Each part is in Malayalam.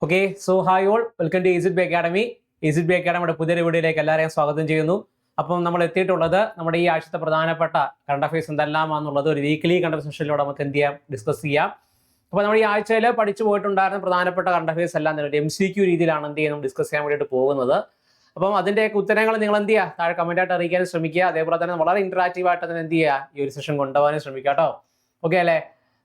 Okay, so hi all, welcome to easy it B academy. Easy it B അക്കാഡമിയുടെ പുതിയൊരു വീഡിയോയിലേക്ക് എല്ലാവരെയും സ്വാഗതം ചെയ്യുന്നു. അപ്പം നമ്മൾ എത്തിയിട്ടുള്ളത് നമ്മുടെ ഈ ആഴ്ചത്തെ പ്രധാനപ്പെട്ട കറണ്ട് അഫയേഴ്സ് എന്തെല്ലാമാണെന്നുള്ളത് ഒരു വീക്ക്ലി കറണ്ട് സെഷനിലൂടെ നമുക്ക് എന്ത് ചെയ്യാം, ഡിസ്കസ് ചെയ്യാം. അപ്പോൾ നമ്മൾ ഈ ആഴ്ചയിൽ പഠിച്ചു പോയിട്ടുണ്ടായിരുന്ന പ്രധാനപ്പെട്ട കറണ്ട് അഫയേഴ്സ് എല്ലാം തന്നെ MCQ രീതിയിലാണ് എന്ത് ചെയ്യുന്നത് ഡിസ്കസ് ചെയ്യാൻ വേണ്ടിയിട്ട് പോകുന്നത്. അപ്പം അതിൻ്റെയൊക്കെ ഉത്തരങ്ങൾ നിങ്ങൾ എന്ത് ചെയ്യുക, താഴെ കമൻറ്റായിട്ട് അറിയിക്കാൻ ശ്രമിക്കുക. അതേപോലെ തന്നെ വളരെ ഇന്ററാക്റ്റീവ് ആയിട്ട് തന്നെ എന്ത് ചെയ്യുക, ഈ ഒരു സെഷൻ കൊണ്ടുപോകാനും ശ്രമിക്കുക കേട്ടോ. ഓക്കെ അല്ലേ,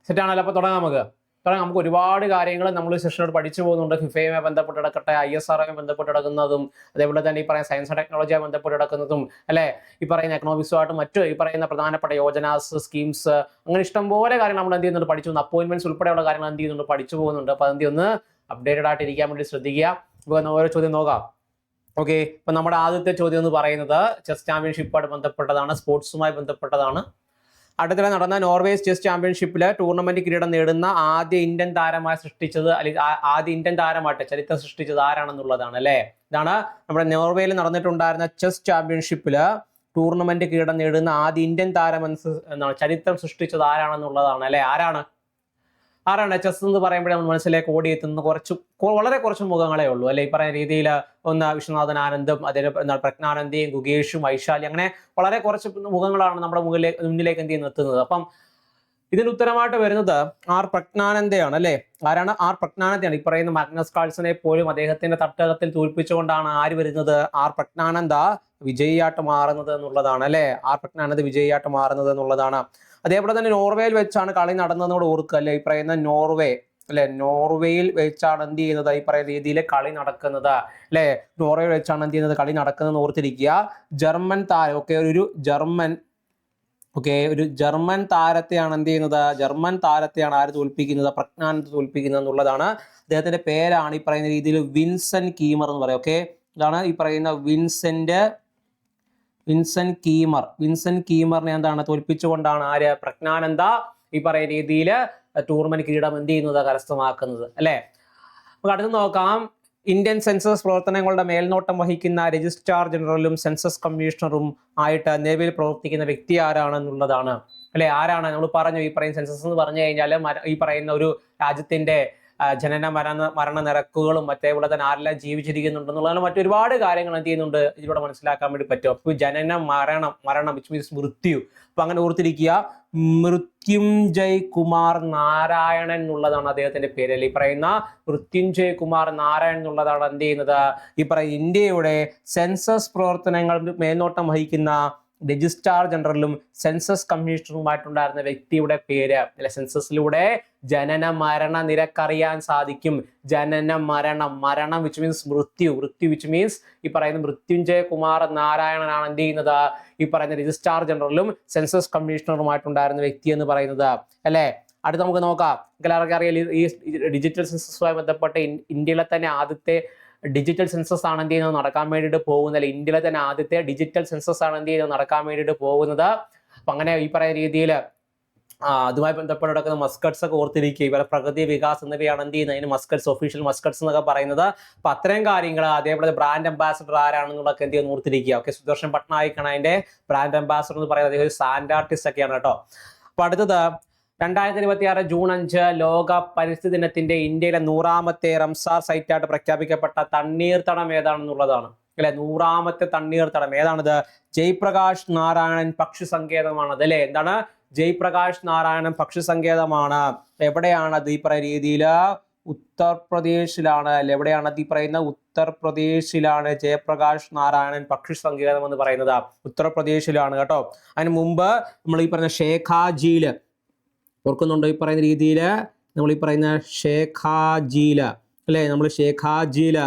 സെറ്റാണല്ലോ. അപ്പോൾ തുടങ്ങാം നമുക്ക്. കാരണം നമുക്ക് ഒരുപാട് കാര്യങ്ങൾ നമ്മൾ സെഷനോട് പഠിച്ചു പോകുന്നുണ്ട്. ഫിഫയുമായി ബന്ധപ്പെട്ട് കിടക്കട്ടെ, ISROയുമായി ബന്ധപ്പെട്ട് കിടക്കുന്നതും, അതേപോലെ തന്നെ ഈ പറയുന്ന സയൻസ് ആൻഡ് ടെക്നോളജിയുമായി ബന്ധപ്പെട്ട് കിടക്കുന്നതും അല്ലെ, ഈ പറയുന്ന എക്കണോമിക്സുമായിട്ട് മറ്റു ഈ പറയുന്ന പ്രധാനപ്പെട്ട യോജനാസ്, സ്കീംസ്, അങ്ങനെ ഇഷ്ടംപോലെ കാര്യങ്ങൾ നമ്മൾ എന്ത് ചെയ്യുന്നുണ്ട് പഠിച്ചു പോകുന്നു. അപ്പോയിന്റ്മെന്റ്സ് ഉൾപ്പെടെയുള്ള കാര്യങ്ങൾ എന്ത് ചെയ്യുന്നുണ്ട് പഠിച്ചു പോകുന്നുണ്ട്. അപ്പോൾ അതിന്റെ ഒന്ന് അപ്ഡേറ്റഡ് ആയിട്ട് ഇരിക്കാൻ വേണ്ടി ശ്രദ്ധിക്കുക. നമുക്ക് ഓരോ ചോദ്യം നോക്കാം. ഓക്കെ, ഇപ്പൊ നമ്മുടെ ആദ്യത്തെ ചോദ്യം എന്ന് പറയുന്നത് ചെസ് ചാമ്പ്യൻഷിപ്പുമായിട്ട് ബന്ധപ്പെട്ടതാണ്, സ്പോർട്സുമായി ബന്ധപ്പെട്ടതാണ്. അടുത്തിടെ നടന്ന നോർവേസ് ചെസ് ചാമ്പ്യൻഷിപ്പില് ടൂർണമെന്റ് കിരീടം നേടുന്ന ആദ്യ ഇന്ത്യൻ താരമായി സൃഷ്ടിച്ചത്, അല്ലെങ്കിൽ ആദ്യ ഇന്ത്യൻ താരമായിട്ട് ചരിത്രം സൃഷ്ടിച്ചത് ആരാണെന്നുള്ളതാണ് അല്ലെ. ഇതാണ് നമ്മുടെ നോർവേയിൽ നടന്നിട്ടുണ്ടായിരുന്ന ചെസ് ചാമ്പ്യൻഷിപ്പില് ടൂർണമെന്റ് കിരീടം നേടുന്ന ആദ്യ ഇന്ത്യൻ താരം എന്നാണ് ചരിത്രം സൃഷ്ടിച്ചത് ആരാണെന്നുള്ളതാണ് അല്ലെ. ആരാണ് ചെസ് എന്ന് പറയുമ്പോഴേ നമ്മൾ മനസ്സിലേക്ക് ഓടിയെത്തുന്ന വളരെ കുറച്ച് മുഖങ്ങളെ ഉള്ളൂ അല്ലെ. ഈ പറയുന്ന രീതിയിൽ ഒന്ന് വിശ്വനാഥൻ ആനന്ദും, അതേപോലെ പ്രജ്ഞാനന്ദയും, ഗുഗേഷും, വൈശാലി, അങ്ങനെ വളരെ കുറച്ച് മുഖങ്ങളാണ് നമ്മുടെ മുന്നിലേക്ക് എന്ത് ചെയ്യുന്നത് എത്തുന്നത്. അപ്പം ഇതിന് ഉത്തരമായിട്ട് വരുന്നത് ആർ പ്രജ്ഞാനന്ദയാണ് അല്ലെ. ആരാണ്? ആർ പ്രജ്ഞാനന്ദയാണ്. ഈ പറയുന്ന മാഗ്നസ് കാൾസനെ പോലും അദ്ദേഹത്തിന്റെ തട്ടകത്തിൽ തോൽപ്പിച്ചുകൊണ്ടാണ് ആര് വരുന്നത്, ആർ പ്രജ്ഞാനന്ദ വിജയിയായിട്ട് മാറുന്നത് എന്നുള്ളതാണ് അല്ലെ. ആർ പ്രജ്ഞാനന്ദ വിജയിയായിട്ട് മാറുന്നത് എന്നുള്ളതാണ്. അതേപോലെ തന്നെ നോർവേയിൽ വെച്ചാണ് കളി നടന്നതെന്നോട് ഓർക്കുക അല്ലെ. ഈ പറയുന്ന നോർവേ അല്ലെ, നോർവേയിൽ വെച്ചാണ് എന്ത് ചെയ്യുന്നത് ഈ പറയുന്ന രീതിയിൽ കളി നടക്കുന്നത് അല്ലെ. നോർവേയിൽ വെച്ചാണ് എന്ത് ചെയ്യുന്നത് കളി നടക്കുന്നത് ഓർത്തിരിക്കുക. ജർമ്മൻ താരം ഒരു ജർമ്മൻ താരത്തെയാണ് എന്ത് ചെയ്യുന്നത്, ജർമ്മൻ താരത്തെയാണ് ആര് തോൽപ്പിക്കുന്നത്, പ്രജ്ഞാനന്ദ തോൽപ്പിക്കുന്നത് എന്നുള്ളതാണ്. അദ്ദേഹത്തിന്റെ പേരാണ് ഈ പറയുന്ന രീതിയിൽ വിൻസൻ കീമർ എന്ന് പറയും. ഓക്കെ, ഇതാണ് ഈ പറയുന്ന വിൻസൻ കീമറിനെ എന്താണ് തോൽപ്പിച്ചുകൊണ്ടാണ് ആര്, പ്രജ്ഞാനന്ദ ഈ പറയുന്ന രീതിയിൽ ടൂർണമെന്റ് കിരീടം എന്ത് ചെയ്യുന്നത്, കരസ്ഥമാക്കുന്നത് അല്ലെ. നമുക്ക് അടുത്ത് നോക്കാം. ഇന്ത്യൻ സെൻസസ് പ്രവർത്തനങ്ങളുടെ മേൽനോട്ടം വഹിക്കുന്ന രജിസ്ട്രാർ ജനറലും സെൻസസ് കമ്മീഷണറും ആയിട്ട് നിലവിൽ പ്രവർത്തിക്കുന്ന വ്യക്തി ആരാണെന്നുള്ളതാണ് അല്ലെ. ആരാണ് നമ്മൾ പറഞ്ഞു, ഈ പറയുന്ന സെൻസസ് എന്ന് പറഞ്ഞു കഴിഞ്ഞാൽ ഈ പറയുന്ന ഒരു രാജ്യത്തിന്റെ ജനന മരണ നിരക്കുകളും അതേപോലെ തന്നെ ആരെല്ലാം ജീവിച്ചിരിക്കുന്നുണ്ടെന്നുള്ള മറ്റൊരുപാട് കാര്യങ്ങൾ എന്ത് ചെയ്യുന്നുണ്ട് ഇതിലൂടെ മനസ്സിലാക്കാൻ വേണ്ടി പറ്റും. അപ്പൊ ജനനം, മരണം വിച്ച് മീൻസ് മൃത്യു. അപ്പൊ അങ്ങനെ ഓർത്തിരിക്കുക, മൃത്യുഞ്ജയ് കുമാർ നാരായണൻ എന്നുള്ളതാണ് അദ്ദേഹത്തിന്റെ പേര് അല്ലെ. ഈ പറയുന്ന മൃത്യുഞ്ജയ് കുമാർ നാരായണൻ എന്നുള്ളതാണ് എന്ത് ചെയ്യുന്നത് ഈ പറയുന്ന ഇന്ത്യയുടെ സെൻസസ് പ്രവർത്തനങ്ങൾ മേൽനോട്ടം വഹിക്കുന്ന രജിസ്ട്രാർ ജനറലും സെൻസസ് കമ്മീഷണറുമായിട്ടുണ്ടായിരുന്ന വ്യക്തിയുടെ പേര് അല്ലെ. സെൻസസിലൂടെ ജനന മരണ നിരക്കറിയാൻ സാധിക്കും. മരണം വിച്ച് മീൻസ് മൃത്യു വിച്ച് മീൻസ് ഈ പറയുന്ന മൃത്യുഞ്ജയ കുമാർ നാരായണനാണ് എന്ത് ചെയ്യുന്നത് ഈ പറയുന്ന രജിസ്ട്രാർ ജനറലും സെൻസസ് കമ്മീഷണറുമായിട്ടുണ്ടായിരുന്ന വ്യക്തി എന്ന് പറയുന്നത് അല്ലെ. അടുത്ത് നമുക്ക് നോക്കാം. എല്ലാവർക്കും അറിയാം, ഈ ഡിജിറ്റൽ സെൻസസുമായി ബന്ധപ്പെട്ട് ഇന്ത്യയിലെ തന്നെ ആദ്യത്തെ ഡിജിറ്റൽ സെൻസസ് ആണ് എന്ത് ചെയ്യുന്നത് നടക്കാൻ വേണ്ടിയിട്ട് പോകുന്നത്. ഇന്ത്യയിലെ തന്നെ ആദ്യത്തെ ഡിജിറ്റൽ സെൻസസ് ആണ് എന്ത് ചെയ്യുന്നത് നടക്കാൻ വേണ്ടിയിട്ട് പോകുന്നത്. അപ്പൊ അങ്ങനെ ഈ പറയുന്ന രീതിയിൽ അതുമായി ബന്ധപ്പെട്ട് നടക്കുന്ന മസ്കട്സ് ഒക്കെ ഓർത്തിരിക്കുക. ഇവരെ പ്രകൃതി വികാസ് എന്നിവയാണ് എന്ത് ചെയ്യുന്നത് അതിന് മസ്കട്സ്, ഒഫീഷ്യൽ മസ്കട്സ് എന്നൊക്കെ പറയുന്നത്. അപ്പൊ അത്രയും കാര്യങ്ങൾ, അതേപോലെ ബ്രാൻഡ് അംബാസിഡർ ആരാണെന്നുള്ളതൊക്കെ എന്ത് ചെയ്യുന്നു ഓർത്തിരിക്കുക. ഓക്കെ, സുദർശൻ പട്നായിക്കാണ് അതിന്റെ ബ്രാൻഡ് അംബാസിഡർ എന്ന് പറയുന്നത്. അദ്ദേഹം ഒരു സാൻഡ് ആർട്ടിസ്റ്റ് ഒക്കെയാണ് കേട്ടോ. അപ്പൊ അടുത്തത് 2026 ജൂൺ 5 ലോക പരിസ്ഥിതി ദിനത്തിന്റെ ഇന്ത്യയിലെ 100ാമത്തെ റംസാർ സൈറ്റായിട്ട് പ്രഖ്യാപിക്കപ്പെട്ട തണ്ണീർത്തടം ഏതാണെന്നുള്ളതാണ് അല്ലെ. 100ാമത്തെ തണ്ണീർത്തടം ഏതാണിത്? ജയപ്രകാശ് നാരായണൻ പക്ഷി സങ്കേതമാണത് അല്ലെ. എന്താണ്? ജയപ്രകാശ് നാരായണൻ പക്ഷി സങ്കേതമാണ്. എവിടെയാണത് ഈ പറയുന്ന രീതിയിൽ? ഉത്തർപ്രദേശിലാണ് അല്ലെ. എവിടെയാണത് ഈ പറയുന്ന? ഉത്തർപ്രദേശിലാണ് ജയപ്രകാശ് നാരായണൻ പക്ഷി സങ്കേതം എന്ന് പറയുന്നത്. ഉത്തർപ്രദേശിലാണ് കേട്ടോ. അതിന് മുമ്പ് നമ്മൾ ഈ പറയുന്ന ഷേഖാജിയില് ഓർക്കുന്നുണ്ടോ? ഈ പറയുന്ന രീതിയിൽ നമ്മൾ ഈ പറയുന്ന ഷേഖാജിയില അല്ലെ, നമ്മൾ ഷേഖാജിയില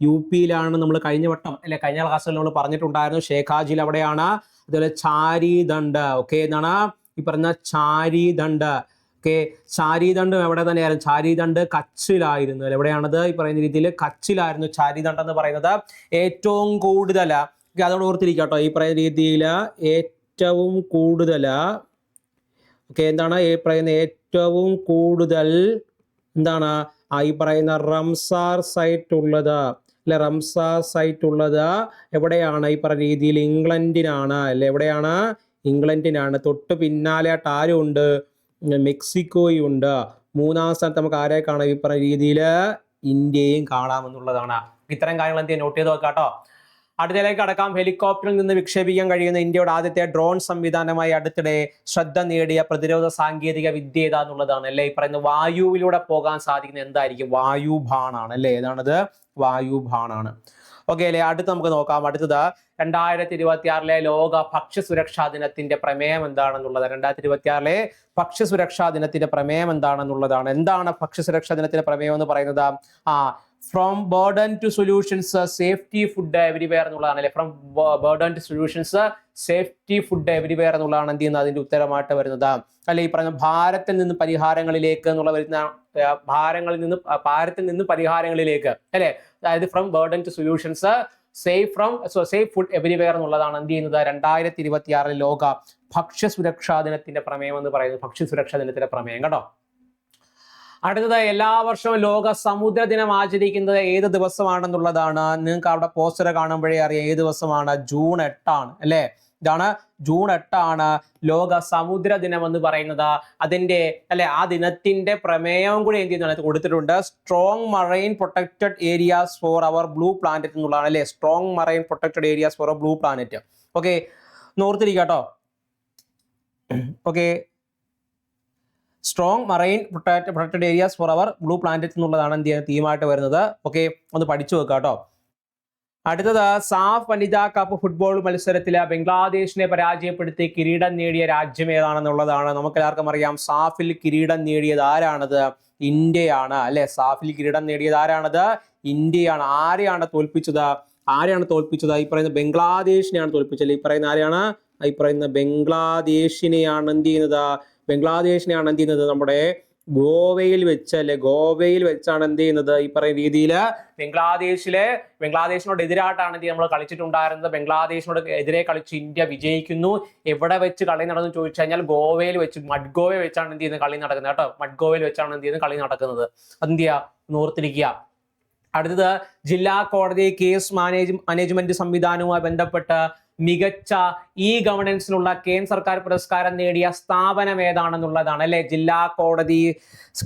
UP-യിലാണ് നമ്മൾ കഴിഞ്ഞ വട്ടം അല്ലെ, കഴിഞ്ഞ ക്ലാസ്സിൽ നമ്മൾ പറഞ്ഞിട്ടുണ്ടായിരുന്നു. ഷേഖാജിയിൽ അവിടെയാണ്. അതുപോലെ ചാരിദണ്ഡ്. ഓക്കെ, എന്താണ് ഈ പറയുന്ന ചാരിദണ്ഡ്? ഓക്കെ, ചാരിദണ്ഡ് എവിടെ തന്നെയായിരുന്നു? ചാരിദണ്ഡ് കച്ചിലായിരുന്നു അല്ലെ. എവിടെയാണത്? ഈ പറയുന്ന രീതിയിൽ കച്ചിലായിരുന്നു ചാരിദണ്ഡ് എന്ന് പറയുന്നത്. ഏറ്റവും കൂടുതൽ അതോട് ഓർത്തിരിക്കുക കേട്ടോ. ഈ പറയുന്ന രീതിയിൽ ഏറ്റവും കൂടുതൽ ഓക്കെ, എന്താണ് ഈ പറയുന്ന ഏറ്റവും കൂടുതൽ എന്താണ് ഈ പറയുന്ന റംസാർ സൈറ്റ് ഉള്ളത് അല്ലെ. റംസാർ സൈറ്റ് ഉള്ളത് എവിടെയാണ്? ഈ പറയുന്ന രീതിയിൽ ഇംഗ്ലണ്ടിനാണ് അല്ലെ. എവിടെയാണ്? ഇംഗ്ലണ്ടിനാണ്. തൊട്ട് പിന്നാലെയായിട്ട് ആരും ഉണ്ട്? മെക്സിക്കോയും ഉണ്ട്. മൂന്നാം സ്ഥാനത്ത് നമുക്ക് ആരെ കാണാം? ഈ പറയുന്ന രീതിയിൽ ഇന്ത്യയും കാണാമെന്നുള്ളതാണ്. ഇത്തരം കാര്യങ്ങൾ എന്ത് നോട്ട് ചെയ്ത് വെക്കാം കേട്ടോ. അടുത്തതിലേക്ക് കടക്കാം. ഹെലികോപ്റ്ററിൽ നിന്ന് വിക്ഷേപിക്കാൻ കഴിയുന്ന ഇന്ത്യയുടെ ആദ്യത്തെ ഡ്രോൺ സംവിധാനമായി അടുത്തിടെ ശ്രദ്ധ നേടിയ പ്രതിരോധ സാങ്കേതിക വിദ്യ ഏതാന്നുള്ളതാണ് അല്ലെ. ഈ പറയുന്ന വായുവിലൂടെ പോകാൻ സാധിക്കുന്ന എന്തായിരിക്കും? വായുബാണാണ് അല്ലെ. ഏതാണത്? വായുബാണാണ്. ഓക്കെ അല്ലെ. അടുത്ത് നമുക്ക് നോക്കാം. അടുത്തത് 2026 ലോക ഭക്ഷ്യസുരക്ഷാ ദിനത്തിന്റെ പ്രമേയം എന്താണെന്നുള്ളത്. 2026 ഭക്ഷ്യസുരക്ഷാ ദിനത്തിന്റെ പ്രമേയം എന്താണെന്നുള്ളതാണ്. എന്താണ് ഭക്ഷ്യസുരക്ഷാ ദിനത്തിന്റെ പ്രമേയം എന്ന് പറയുന്നത്? From burden to solutions safety food everywhere എന്നുള്ളതാണ് അല്ലെ. From burden to solutions safety food everywhere എന്നുള്ളതാണ് എന്ത് ചെയ്യുന്നത്? അതിന്റെ ഉത്തരമായിട്ട് വരുന്നത് അല്ലെ. ഈ പറയുന്ന ഭാരത്തിൽ നിന്ന് പരിഹാരങ്ങളിലേക്ക് എന്നുള്ള വരുന്ന ഭാരത്തിൽ നിന്ന് പരിഹാരങ്ങളിലേക്ക് അല്ലെ. അതായത് from burden to solutions safe food everywhere എന്നുള്ളതാണ് എന്ത് ചെയ്യുന്നത്? 2026 ലോക ഭക്ഷ്യസുരക്ഷാ ദിനത്തിന്റെ പ്രമേയം എന്ന് പറയുന്നത്. ഭക്ഷ്യസുരക്ഷാ ദിനത്തിന്റെ പ്രമേയം കേട്ടോ. അടുത്തത് എല്ലാ വർഷവും ലോക സമുദ്ര ദിനം ആചരിക്കുന്നത് ഏത് ദിവസമാണെന്നുള്ളതാണ്. നിങ്ങൾക്ക് അവിടെ പോസ്റ്റർ കാണുമ്പോഴേ അറിയാം ഏത് ദിവസമാണ്. ജൂൺ 8 അല്ലെ. ഇതാണ് ജൂൺ 8 ലോക സമുദ്ര ദിനം എന്ന് പറയുന്നത്. അതിന്റെ അല്ലെ ആ ദിനത്തിന്റെ പ്രമേയവും കൂടി എന്ത് ചെയ്യുന്നതാണ് കൊടുത്തിട്ടുണ്ട്. Strong marine protected areas for our blue planet എന്നുള്ളതാണ് അല്ലെ. Strong marine protected areas for blue planet. Okay, ഓർത്തിരിക്കുക കേട്ടോ. Okay, strong marine protected areas for our blue planet എന്നുള്ളതാണ് എന്ത് ചെയ്യുന്നത് തീമായിട്ട് വരുന്നത്. ഓക്കെ, ഒന്ന് പഠിച്ചു വെക്കുക കേട്ടോ. അടുത്തത് സാഫ് വനിതാ കപ്പ് ഫുട്ബോൾ മത്സരത്തിൽ ബംഗ്ലാദേശിനെ പരാജയപ്പെടുത്തി കിരീടം നേടിയ രാജ്യം ഏതാണെന്നുള്ളതാണ്. നമുക്ക് എല്ലാവർക്കും അറിയാം സാഫിൽ കിരീടം നേടിയത് ആരാണത്? ഇന്ത്യയാണ് അല്ലെ. സാഫിൽ കിരീടം നേടിയത് ആരാണത്? ഇന്ത്യയാണ്. ആരെയാണ് തോൽപ്പിച്ചത്? ഈ പറയുന്ന ബംഗ്ലാദേശിനെയാണ് തോൽപ്പിച്ചത്. ഈ പറയുന്ന ആരെയാണ്? ഈ പറയുന്ന ബംഗ്ലാദേശിനെയാണ് എന്ത് ചെയ്യുന്നത്? നമ്മുടെ ഗോവയിൽ വെച്ചാണ് എന്ത് ചെയ്യുന്നത്? ഈ പറയുന്ന രീതിയിൽ ബംഗ്ലാദേശിനോട് എതിരായിട്ടാണ് നമ്മൾ കളിച്ചിട്ടുണ്ടായിരുന്നത്. ബംഗ്ലാദേശിനോട് എതിരെ കളിച്ച് ഇന്ത്യ വിജയിക്കുന്നു. എവിടെ വെച്ച് കളി നടന്നു ചോദിച്ചു കഴിഞ്ഞാൽ ഗോവയിൽ വെച്ച്, മഡ്ഗോവയിൽ വെച്ചാണ് എന്ത് ചെയ്യുന്നത് കളി നടക്കുന്നത് കേട്ടോ. മഡ്ഗോവയിൽ വെച്ചാണ് എന്ത് ചെയ്യുന്നത് കളി നടക്കുന്നത്. ഇന്ത്യ ഓർത്തിരിക്കുക. അടുത്തത് ജില്ലാ കോടതി കേസ് മാനേജ്മെന്റ് സംവിധാനവുമായി ബന്ധപ്പെട്ട് മികച്ച ഇ ഗവർണൻസിനുള്ള കേന്ദ്ര സർക്കാർ പുരസ്കാരം നേടിയ സ്ഥാപനം ഏതാണെന്നുള്ളതാണ് അല്ലെ. ജില്ലാ കോടതി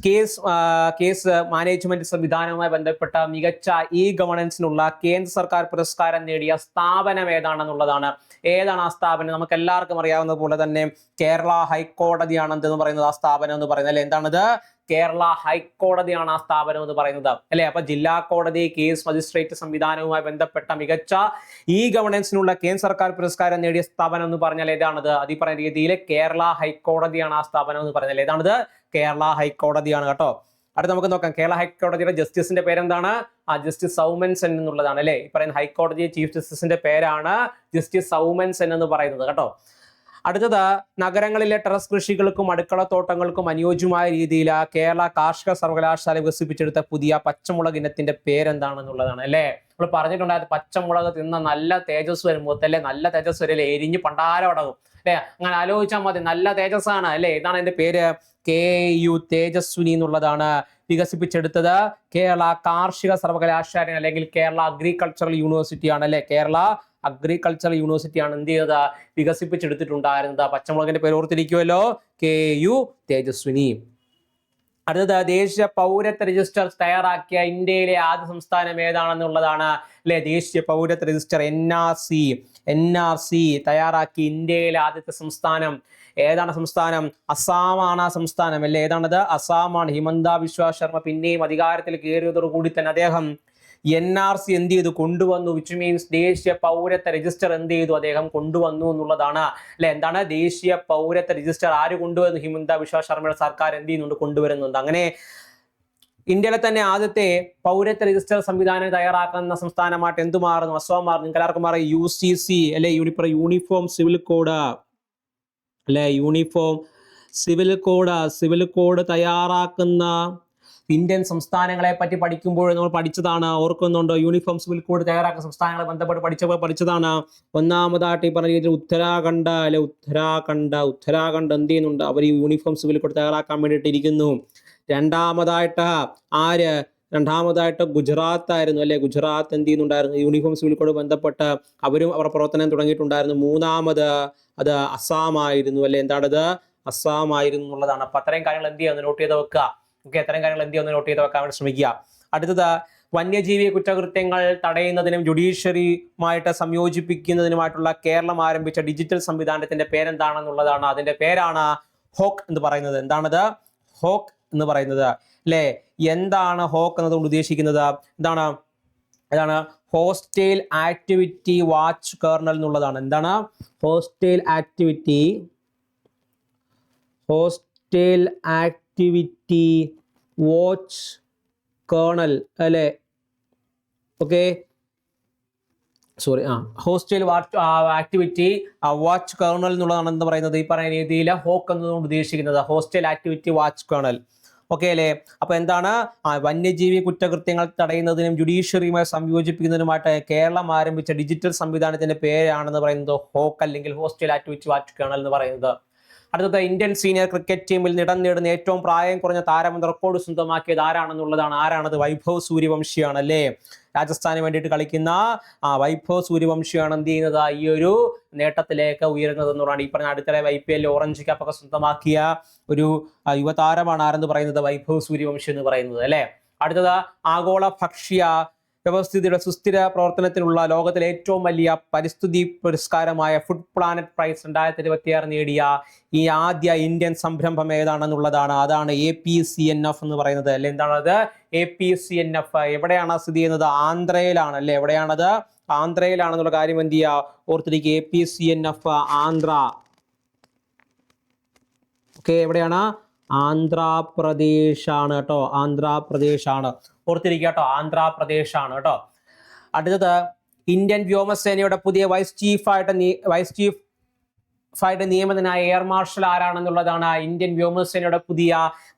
കേസ് മാനേജ്മെന്റ് സംവിധാനവുമായി ബന്ധപ്പെട്ട മികച്ച ഇ ഗവർണൻസിനുള്ള കേന്ദ്ര സർക്കാർ പുരസ്കാരം നേടിയ സ്ഥാപനം ഏതാണെന്നുള്ളതാണ്. ഏതാണ് ആ സ്ഥാപനം? നമുക്ക് എല്ലാവർക്കും അറിയാവുന്ന പോലെ തന്നെ കേരള ഹൈക്കോടതിയാണ് എന്തെന്ന് പറയുന്നത് ആ സ്ഥാപനം എന്ന് പറയുന്നത് അല്ലെ. എന്താണത്? കേരള ഹൈക്കോടതിയാണ് ആ സ്ഥാപനം എന്ന് പറയുന്നത് അല്ലെ. അപ്പൊ ജില്ലാ കോടതി കേസ് മജിസ്ട്രേറ്റ് സംവിധാനവുമായി ബന്ധപ്പെട്ട മികച്ച ഇ ഗവർണൻസിനുള്ള കേന്ദ്ര സർക്കാർ പുരസ്കാരം നേടിയ സ്ഥാപനം എന്ന് പറഞ്ഞാൽ ഏതാണത്? അതീ പറയുന്ന രീതിയിൽ കേരള ഹൈക്കോടതിയാണ് ആ സ്ഥാപനം എന്ന് പറഞ്ഞാൽ ഏതാണത്? കേരള ഹൈക്കോടതിയാണ് കേട്ടോ. അടുത്ത നമുക്ക് നോക്കാം. കേരള ഹൈക്കോടതിയുടെ ജസ്റ്റിസിന്റെ പേരെന്താണ്? ജസ്റ്റിസ് സൗമൻ സെൻ എന്നുള്ളതാണ് അല്ലെ. ഈ പറയുന്ന ഹൈക്കോടതി ചീഫ് ജസ്റ്റിസിന്റെ പേരാണ് ജസ്റ്റിസ് സൗമൻ സെൻ എന്ന് പറയുന്നത് കേട്ടോ. അടുത്തത് നഗരങ്ങളിലെ ടെറസ് കൃഷികൾക്കും അടുക്കളത്തോട്ടങ്ങൾക്കും അനുയോജ്യമായ രീതിയിൽ കേരള കാർഷിക സർവകലാശാല വികസിപ്പിച്ചെടുത്ത പുതിയ പച്ചമുളക് ഇനത്തിന്റെ പേരെന്താണെന്നുള്ളതാണ് അല്ലെ. നമ്മൾ പറഞ്ഞിട്ടുണ്ടായത് പച്ചമുളക് തിന്ന നല്ല തേജസ് വരും മുഖത്തല്ലേ. നല്ല തേജസ് വരല്ലേ, എരിഞ്ഞ് പണ്ടാരം അടങ്ങും അല്ലെ. അങ്ങനെ ആലോചിച്ചാൽ മതി. നല്ല തേജസ്സാണ് അല്ലെ. ഇതാണ് എന്റെ പേര്. KU തേജസ്വിനി എന്നുള്ളതാണ് വികസിപ്പിച്ചെടുത്തത് കേരള കാർഷിക സർവകലാശാല അല്ലെങ്കിൽ കേരള അഗ്രികൾച്ചറൽ യൂണിവേഴ്സിറ്റി ആണ് അല്ലെ. കേരള അഗ്രികൾച്ചറൽ യൂണിവേഴ്സിറ്റി ആണ് എന്ത് ചെയ്തത്? വികസിപ്പിച്ചെടുത്തിട്ടുണ്ടായിരുന്നത്. പച്ചമുളകിന്റെ പേര് ഓർത്തിരിക്കുമല്ലോ. KU തേജസ്വിനി. അടുത്തത് ദേശീയ പൗരത്വ രജിസ്റ്റർ തയ്യാറാക്കിയ ഇന്ത്യയിലെ ആദ്യ സംസ്ഥാനം ഏതാണെന്നുള്ളതാണ് അല്ലെ. ദേശീയ പൗരത്വ രജിസ്റ്റർ NRC തയ്യാറാക്കി ഇന്ത്യയിലെ ആദ്യത്തെ സംസ്ഥാനം ഏതാണ്? സംസ്ഥാനം അസാമാണ്. ആ സംസ്ഥാനം അല്ലെ. ഏതാണത്? അസാമാണ്. ഹിമന്ത ബിശ്വ ശർമ്മ പിന്നെയും അധികാരത്തിൽ കയറിയതോടുകൂടി തന്നെ അദ്ദേഹം NRC എന്ത് ചെയ്തു? കൊണ്ടുവന്നു. വിച്ച് മീൻസ് ദേശീയ പൗരത്വ രജിസ്റ്റർ എന്ത് ചെയ്തു? അദ്ദേഹം കൊണ്ടുവന്നു എന്നുള്ളതാണ് അല്ലെ. എന്താണ്? ദേശീയ പൗരത്വ രജിസ്റ്റർ ആര് കൊണ്ടുവന്നു? ഹിമന്ത ബിശ്വ ശർമ്മയുടെ സർക്കാർ എന്ത് ചെയ്യുന്നുണ്ട്? കൊണ്ടുവരുന്നുണ്ട്. അങ്ങനെ ഇന്ത്യയിലെ തന്നെ ആദ്യത്തെ പൗരത്വ രജിസ്റ്റർ സംവിധാനം തയ്യാറാക്കുന്ന സംസ്ഥാനമായിട്ട് എന്ത് മാറുന്നു? അസം മാറുന്നു. നിങ്ങൾക്ക് എല്ലാവർക്കും മാറി UCC അല്ലെ. യൂണിഫോം സിവിൽ കോഡ് അല്ലെ. യൂണിഫോം സിവിൽ കോഡ് തയ്യാറാക്കുന്ന ഇന്ത്യൻ സംസ്ഥാനങ്ങളെ പറ്റി പഠിക്കുമ്പോൾ നമ്മൾ പഠിച്ചതാണ്. ഓർക്കുന്നുണ്ടോ? യൂണിഫോം സിവിൽ കോഡ് തയ്യാറാക്കുന്ന സംസ്ഥാനങ്ങളെ ബന്ധപ്പെട്ട് പഠിച്ചതാണ്. ഒന്നാമതായിട്ട് ഈ പറഞ്ഞ രീതിയിൽ ഉത്തരാഖണ്ഡ് അല്ലെ. ഉത്തരാഖണ്ഡ് എന്ത് ചെയ്യുന്നുണ്ട്? അവർ ഈ യൂണിഫോം സിവിൽ കോഡ് തയ്യാറാക്കാൻ വേണ്ടിയിട്ട് ഇരിക്കുന്നു. രണ്ടാമതായിട്ട് ഗുജറാത്ത് ആയിരുന്നു അല്ലെ. ഗുജറാത്ത് എന്ത് ചെയ്യുന്നുണ്ടായിരുന്നു? യൂണിഫോം സിവിൽ കോഡ് ബന്ധപ്പെട്ട് അവരും അവർ പ്രവർത്തനം തുടങ്ങിയിട്ടുണ്ടായിരുന്നു. മൂന്നാമത് അത് അസാം ആയിരുന്നു അല്ലെ. എന്താണത്? അസാം ആയിരുന്നു എന്നുള്ളതാണ്. അപ്പൊ അത്രയും കാര്യങ്ങൾ എന്ത് ചെയ്യുന്നു? നോട്ട് ചെയ്ത് വെക്കുക. ഓക്കെ, അത്തരം കാര്യങ്ങൾ എന്ത് ചെയ്യുന്നു? നോട്ട് ചെയ്ത് വെക്കാൻ വേണ്ടി ശ്രമിക്കുക. അടുത്തത് വന്യജീവി കുറ്റകൃത്യങ്ങൾ തടയുന്നതിനും ജുഡീഷ്യറിയുമായിട്ട് സംയോജിപ്പിക്കുന്നതിനുമായിട്ടുള്ള കേരളം ആരംഭിച്ച ഡിജിറ്റൽ സംവിധാനത്തിന്റെ പേരെന്താണെന്നുള്ളതാണ്. അതിന്റെ പേരാണ് ഹോക്ക് എന്ന് പറയുന്നത്. എന്താണത്? ഹോക്ക് എന്ന് പറയുന്നത് അല്ലെ. എന്താണ് ഹോക്ക് എന്നതുകൊണ്ട് ഉദ്ദേശിക്കുന്നത്? അതാണ് ഹോസ്റ്റൈൽ ആക്ടിവിറ്റി വാച്ച് കേർണൽ എന്നുള്ളതാണ്. എന്താണ്? ഹോസ്റ്റൈൽ ആക്ടിവിറ്റി വാച്ച് കേർണൽ അല്ലെ. Okay, sorry, hostile activity watch kernel എന്നുള്ളതാണ് എന്ന് പറയുന്നത്. ഈ പറയുന്ന രീതിയിൽ ഹോക്ക് എന്നതുകൊണ്ട് ഉദ്ദേശിക്കുന്നത് hostile activity watch kernel. Okay അല്ലേ. അപ്പൊ എന്താണ്? വന്യജീവി കുറ്റകൃത്യങ്ങൾ തടയുന്നതിനും ജുഡീഷ്യറിയുമായി സംയോജിപ്പിക്കുന്നതിനുമായിട്ട് കേരളം ആരംഭിച്ച ഡിജിറ്റൽ സംവിധാനത്തിന്റെ പേരാണെന്ന് പറയുന്നത് ഹോക്ക് അല്ലെങ്കിൽ ഹോസ്റ്റൈൽ ആക്ടിവിറ്റി വാച്ച് കേർണൽ എന്ന് പറയുന്നത്. അടുത്തത് ഇന്ത്യൻ സീനിയർ ക്രിക്കറ്റ് ടീമിൽ ഇടം നേടുന്ന ഏറ്റവും പ്രായം കുറഞ്ഞ താരമെന്ന റെക്കോർഡ് സ്വന്തമാക്കിയത് ആരാണെന്നുള്ളതാണ്. ആരാണത്? വൈഭവ് സൂര്യവംശിയാണ് അല്ലേ. രാജസ്ഥാന് വേണ്ടിയിട്ട് കളിക്കുന്ന വൈഭവ് സൂര്യവംശിയാണ് എന്ത് ചെയ്യുന്നത്? ഈ ഒരു നേട്ടത്തിലേക്ക് ഉയരുന്നത് എന്നുള്ളതാണ്. ഈ പറഞ്ഞ അടുത്തിടെ IPL ഓറഞ്ച് ക്യാപ്പൊക്കെ സ്വന്തമാക്കിയ ഒരു യുവതാരമാണ് ആരെന്ന് പറയുന്നത്? വൈഭവ് സൂര്യവംശി എന്ന് പറയുന്നത് അല്ലെ. അടുത്തത് ആഗോള ഭക്ഷ്യ വ്യവസ്ഥിതിയുടെ സുസ്ഥിര പ്രവർത്തനത്തിനുള്ള ലോകത്തിലെ ഏറ്റവും വലിയ പരിസ്ഥിതി പുരസ്കാരമായ ഫുഡ് പ്ലാനറ്റ് പ്രൈസ് 2026 നേടിയ ഈ ആദ്യ ഇന്ത്യൻ സംരംഭം ഏതാണെന്നുള്ളതാണ്. അതാണ് APCNF എന്ന് പറയുന്നത് അല്ലെ. എന്താണത്? APCNF എവിടെയാണ് സ്ഥിതി ചെയ്യുന്നത്? ആന്ധ്രയിലാണ് അല്ലെ. എവിടെയാണത്? ആന്ധ്രയിലാണെന്നുള്ള കാര്യം എന്ത് ചെയ്യുക? ഓർത്തിരിക്കുക. APCNF ആന്ധ്ര. ഓക്കെ, എവിടെയാണ്? ആന്ധ്രാപ്രദേശാണ് കേട്ടോ. ആന്ധ്രാപ്രദേശാണ്, ഓർത്തിരിക്കുക കേട്ടോ. ആന്ധ്രാപ്രദേശാണ് കേട്ടോ. അടുത്തത് ഇന്ത്യൻ വ്യോമസേനയുടെ പുതിയ വൈസ് ചീഫായിട്ട് നിയമിതനായ എയർ മാർഷൽ ആരാണെന്നുള്ളതാണ്. ഇന്ത്യൻ വ്യോമസേനയുടെ പുതിയ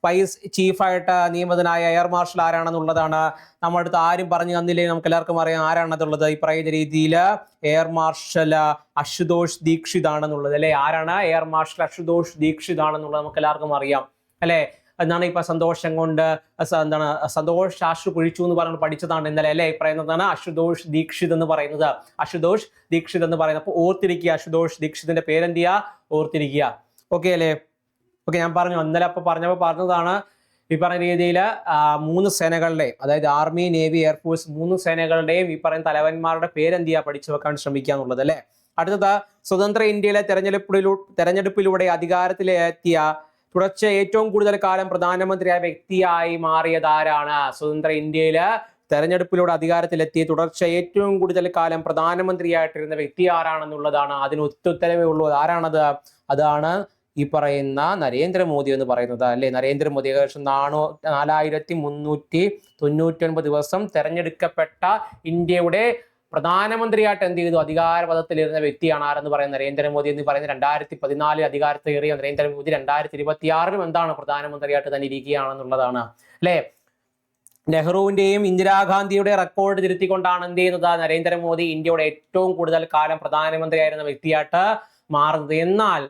വൈസ് ചീഫായിട്ട് നിയമിതനായ എയർ മാർഷൽ ആരാണെന്നുള്ളതാണ്. നമ്മുടെ അടുത്ത് ആരും പറഞ്ഞു തന്നില്ലെങ്കിൽ നമുക്ക് എല്ലാവർക്കും അറിയാം ആരാണെന്നുള്ളത്. ഈ പറയുന്ന രീതിയിൽ എയർ മാർഷൽ അശുതോഷ് ദീക്ഷിത് ആണെന്നുള്ളത് അല്ലെ. ആരാണ്? എയർ മാർഷൽ അശുതോഷ് ദീക്ഷിത് ആണെന്നുള്ളത് നമുക്ക് എല്ലാവർക്കും അറിയാം അല്ലെ. എന്നാണ് ഇപ്പൊ സന്തോഷം കൊണ്ട് എന്താണ് സന്തോഷ് ശാസ്ത്ര കുഴിച്ചു എന്ന് പറഞ്ഞ് പഠിച്ചതാണ് ഇന്നലെ അല്ലെ. പറയുന്നതാണ് അശുതോഷ് ദീക്ഷിത് എന്ന് പറയുന്നത്. അശുതോഷ് ദീക്ഷിത് എന്ന് പറയുന്നത്. അപ്പൊ ഓർത്തിരിക്കുക, അശുതോഷ് ദീക്ഷിതിന്റെ പേരെന്ത് ചെയ്യുക? ഓർത്തിരിക്കുക. ഓക്കെ അല്ലേ. ഓക്കെ, ഞാൻ പറഞ്ഞു ഇന്നലെ പറഞ്ഞതാണ്. ഈ പറയുന്ന രീതിയിൽ 3 സേനകളുടെയും, അതായത് ആർമി, നേവി, എയർഫോഴ്സ് 3 സേനകളുടെയും ഈ പറയുന്ന തലവന്മാരുടെ പേരെന്ത് ചെയ്യുക? പഠിച്ചു വെക്കാൻ ശ്രമിക്കുക എന്നുള്ളത് അല്ലെ. അടുത്തത് സ്വതന്ത്ര ഇന്ത്യയിലെ തെരഞ്ഞെടുപ്പിലൂടെ അധികാരത്തിലെത്തിയ തുടർച്ച ഏറ്റവും കൂടുതൽ കാലം പ്രധാനമന്ത്രിയായ വ്യക്തിയായി മാറിയത് ആരാണ്? സ്വതന്ത്ര ഇന്ത്യയില് തെരഞ്ഞെടുപ്പിലൂടെ അധികാരത്തിലെത്തിയ തുടർച്ച ഏറ്റവും കൂടുതൽ കാലം പ്രധാനമന്ത്രിയായിട്ടിരുന്ന വ്യക്തി ആരാണെന്നുള്ളതാണ്. അതിന് ഉത്തരവേ ഉള്ളൂ. ആരാണത്? അതാണ് ഈ പറയുന്ന നരേന്ദ്രമോദി എന്ന് പറയുന്നത് അല്ലെ. നരേന്ദ്രമോദി ഏകദേശം 4399 ദിവസം തെരഞ്ഞെടുക്കപ്പെട്ട ഇന്ത്യയുടെ പ്രധാനമന്ത്രിയായിട്ട് എന്ത് ചെയ്തു? അധികാര പദത്തിലിരുന്ന വ്യക്തിയാണ് ആരെന്ന് പറയുന്നത്? നരേന്ദ്രമോദി എന്ന് പറയുന്നത്. 2014 അധികാരത്തിലേറിയ നരേന്ദ്രമോദി 2026 എന്താണ്? പ്രധാനമന്ത്രിയായിട്ട് തന്നെ ഇരിക്കുകയാണെന്നുള്ളതാണ് അല്ലെ. നെഹ്റുവിന്റെയും ഇന്ദിരാഗാന്ധിയുടെ റെക്കോർഡ് തിരുത്തിക്കൊണ്ടാണ് എന്ത് ചെയ്യുന്നത്? നരേന്ദ്രമോദി ഇന്ത്യയുടെ ഏറ്റവും കൂടുതൽ കാലം പ്രധാനമന്ത്രിയായിരുന്ന വ്യക്തിയായിട്ട് മാറുന്നത്. എന്നാൽ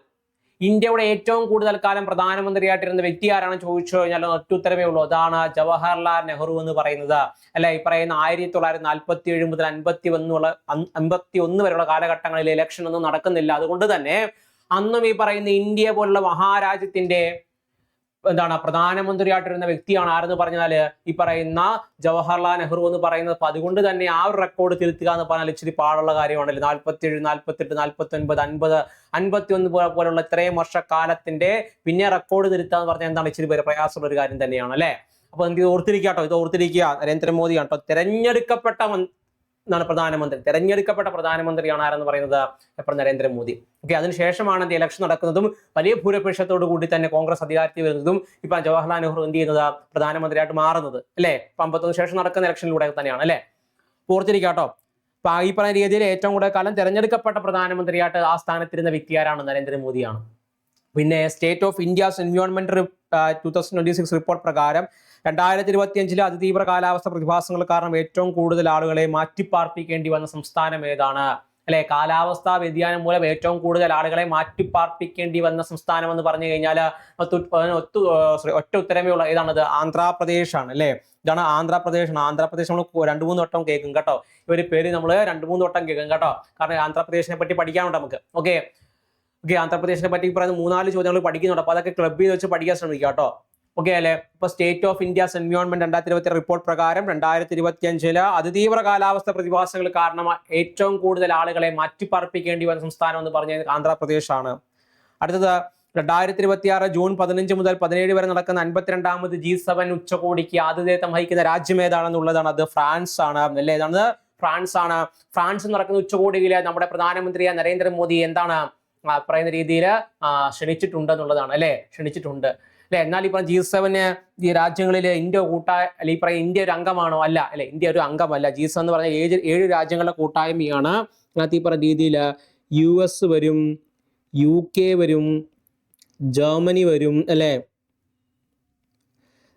ഇന്ത്യയുടെ ഏറ്റവും കൂടുതൽ കാലം പ്രധാനമന്ത്രിയായിട്ടിരുന്ന വ്യക്തി ആരാണെന്ന് ചോദിച്ചു കഴിഞ്ഞാൽ ഒറ്റ ഉത്തരവേ ഉള്ളൂ. അതാണ് ജവഹർലാൽ നെഹ്റു എന്ന് പറയുന്നത് അല്ലെ. ഈ പറയുന്ന 1947 മുതൽ 51 വരെയുള്ള കാലഘട്ടങ്ങളിൽ ഇലക്ഷൻ ഒന്നും നടക്കുന്നില്ല. അതുകൊണ്ട് തന്നെ അന്നും ഈ പറയുന്ന ഇന്ത്യ പോലുള്ള മഹാരാജ്യത്തിന്റെ പ്രധാനമന്ത്രിയായിട്ടിരുന്ന വ്യക്തിയാണ് ആരെന്ന് പറഞ്ഞാൽ ഈ പറയുന്ന ജവഹർലാൽ നെഹ്റു എന്ന് പറയുന്നത്. അപ്പൊ അതുകൊണ്ട് തന്നെ ആ ഒരു റെക്കോർഡ് തിരുത്തുക എന്ന് പറഞ്ഞാൽ ഇച്ചിരി പാടുള്ള കാര്യമാണല്ലോ. 47, 48, 49, 50, 51 പോലുള്ള ഇത്രയും വർഷക്കാലത്തിന്റെ പിന്നെ റെക്കോർഡ് തിരുത്തുക എന്ന് പറഞ്ഞാൽ എന്താണ്? ഇച്ചിരി പ്രയാസമുള്ള ഒരു കാര്യം തന്നെയാണ് അല്ലെ. അപ്പൊ എനിക്ക് ഓർത്തിരിക്കുക ഇത് ഓർത്തിരിക്കുക. നരേന്ദ്രമോദി കേട്ടോ തെരഞ്ഞെടുക്കപ്പെട്ട പ്രധാനമന്ത്രി. തെരഞ്ഞെടുക്കപ്പെട്ട പ്രധാനമന്ത്രിയാണ് ആരെന്ന് പറയുന്നത്? എപ്പോൾ? നരേന്ദ്രമോദി. ഓക്കെ, അതിനുശേഷമാണ് ഇലക്ഷൻ നടക്കുന്നതും വലിയ ഭൂരിപക്ഷത്തോടു കൂടി തന്നെ കോൺഗ്രസ് അധികാരത്തിൽ വരുന്നതും ഇപ്പൊ ജവഹർലാൽ നെഹ്റു എന്ത് ചെയ്യുന്നത്? പ്രധാനമന്ത്രിയായിട്ട് മാറുന്നത് അല്ലെ. 51 ശേഷം നടക്കുന്ന ഇലക്ഷനിലൂടെ തന്നെയാണ് അല്ലെ. ഓർത്തിരിക്കാട്ടോ. അപ്പൊ ഈ പറയുന്ന രീതിയിൽ ഏറ്റവും കൂടുതൽ കാലം തെരഞ്ഞെടുക്കപ്പെട്ട പ്രധാനമന്ത്രിയായിട്ട് ആ സ്ഥാനത്തിരുന്ന വ്യക്തി ആരാണ്? നരേന്ദ്രമോദിയാണ്. പിന്നെ state of India's environment 2026 report പ്രകാരം 2025 അതിതീവ്ര കാലാവസ്ഥ പ്രതിഭാസങ്ങൾ കാരണം ഏറ്റവും കൂടുതൽ ആളുകളെ മാറ്റിപ്പാർപ്പിക്കേണ്ടി വന്ന സംസ്ഥാനം ഏതാണ്? അല്ലെ. കാലാവസ്ഥാ വ്യതിയാനം മൂലം ഏറ്റവും കൂടുതൽ ആളുകളെ മാറ്റിപ്പാർപ്പിക്കേണ്ടി വന്ന സംസ്ഥാനം എന്ന് പറഞ്ഞു കഴിഞ്ഞാൽ ഒറ്റ ഉത്തരമേ ഉള്ള ഏതാണത്? ആന്ധ്രാപ്രദേശാണ് അല്ലെ. ഇതാണ് ആന്ധ്രാപ്രദേശ്. ആന്ധ്രാപ്രദേശ് നമ്മൾ 2-3 വട്ടം കേൾക്കും കേട്ടോ. ഇവര് പേര് നമ്മൾ 2-3 വട്ടം കേൾക്കും കേട്ടോ. കാരണം ആന്ധ്രാപ്രദേശിനെ പറ്റി പഠിക്കാനുണ്ട് നമുക്ക്. ഓക്കെ, ആന്ധ്രാപ്രദേശിനെ പറ്റി പറയുന്ന 3-4 ചോദ്യങ്ങൾ പഠിക്കുന്നുണ്ട്. അപ്പൊ അതൊക്കെ ക്ലബ് ചെയ്ത് വെച്ച് പഠിക്കാൻ ശ്രമിക്കുക കേട്ടോ. ഓക്കെ അല്ലെ. ഇപ്പൊ state of India's environment 2026 report പ്രകാരം 2025 അതിതീവ്ര കാലാവസ്ഥ പ്രതിഭാസങ്ങൾ കാരണം ഏറ്റവും കൂടുതൽ ആളുകളെ മാറ്റിപ്പാർപ്പിക്കേണ്ടി വന്ന സംസ്ഥാനം എന്ന് പറഞ്ഞത് ആന്ധ്രാപ്രദേശ് ആണ്. അടുത്തത് 2026 ജൂൺ 15 മുതൽ 17 വരെ നടക്കുന്ന 52ാമത് G7 ഉച്ചകോടിക്ക് ആതിഥേയത്വം വഹിക്കുന്ന രാജ്യം ഏതാണെന്നുള്ളതാണ്. അത് ഫ്രാൻസ് ആണ് അല്ലെ. ഏതാണ്? ഫ്രാൻസ് ആണ്. ഫ്രാൻസ് നടക്കുന്ന ഉച്ചകോടിയിൽ നമ്മുടെ പ്രധാനമന്ത്രി നരേന്ദ്രമോദി എന്താണ് പറയുന്ന രീതിയിൽ ക്ഷണിച്ചിട്ടുണ്ട് എന്നുള്ളതാണ് അല്ലെ. ക്ഷണിച്ചിട്ടുണ്ട് അല്ലെ. എന്നാൽ ഇപ്പൊ G7 ഈ രാജ്യങ്ങളിൽ ഇന്ത്യ അല്ലെ ഈ പറയുന്ന ഇന്ത്യ ഒരു അംഗമാണോ? അല്ല അല്ലെ. ഇന്ത്യ ഒരു അംഗമല്ല. G7 എന്ന് പറഞ്ഞാൽ 7 രാജ്യങ്ങളുടെ കൂട്ടായ്മയാണ്. അതിനകത്ത് ഈ പറയുന്ന രീതിയിൽ US വരും, UK വരും, ജർമ്മനി വരും അല്ലെ,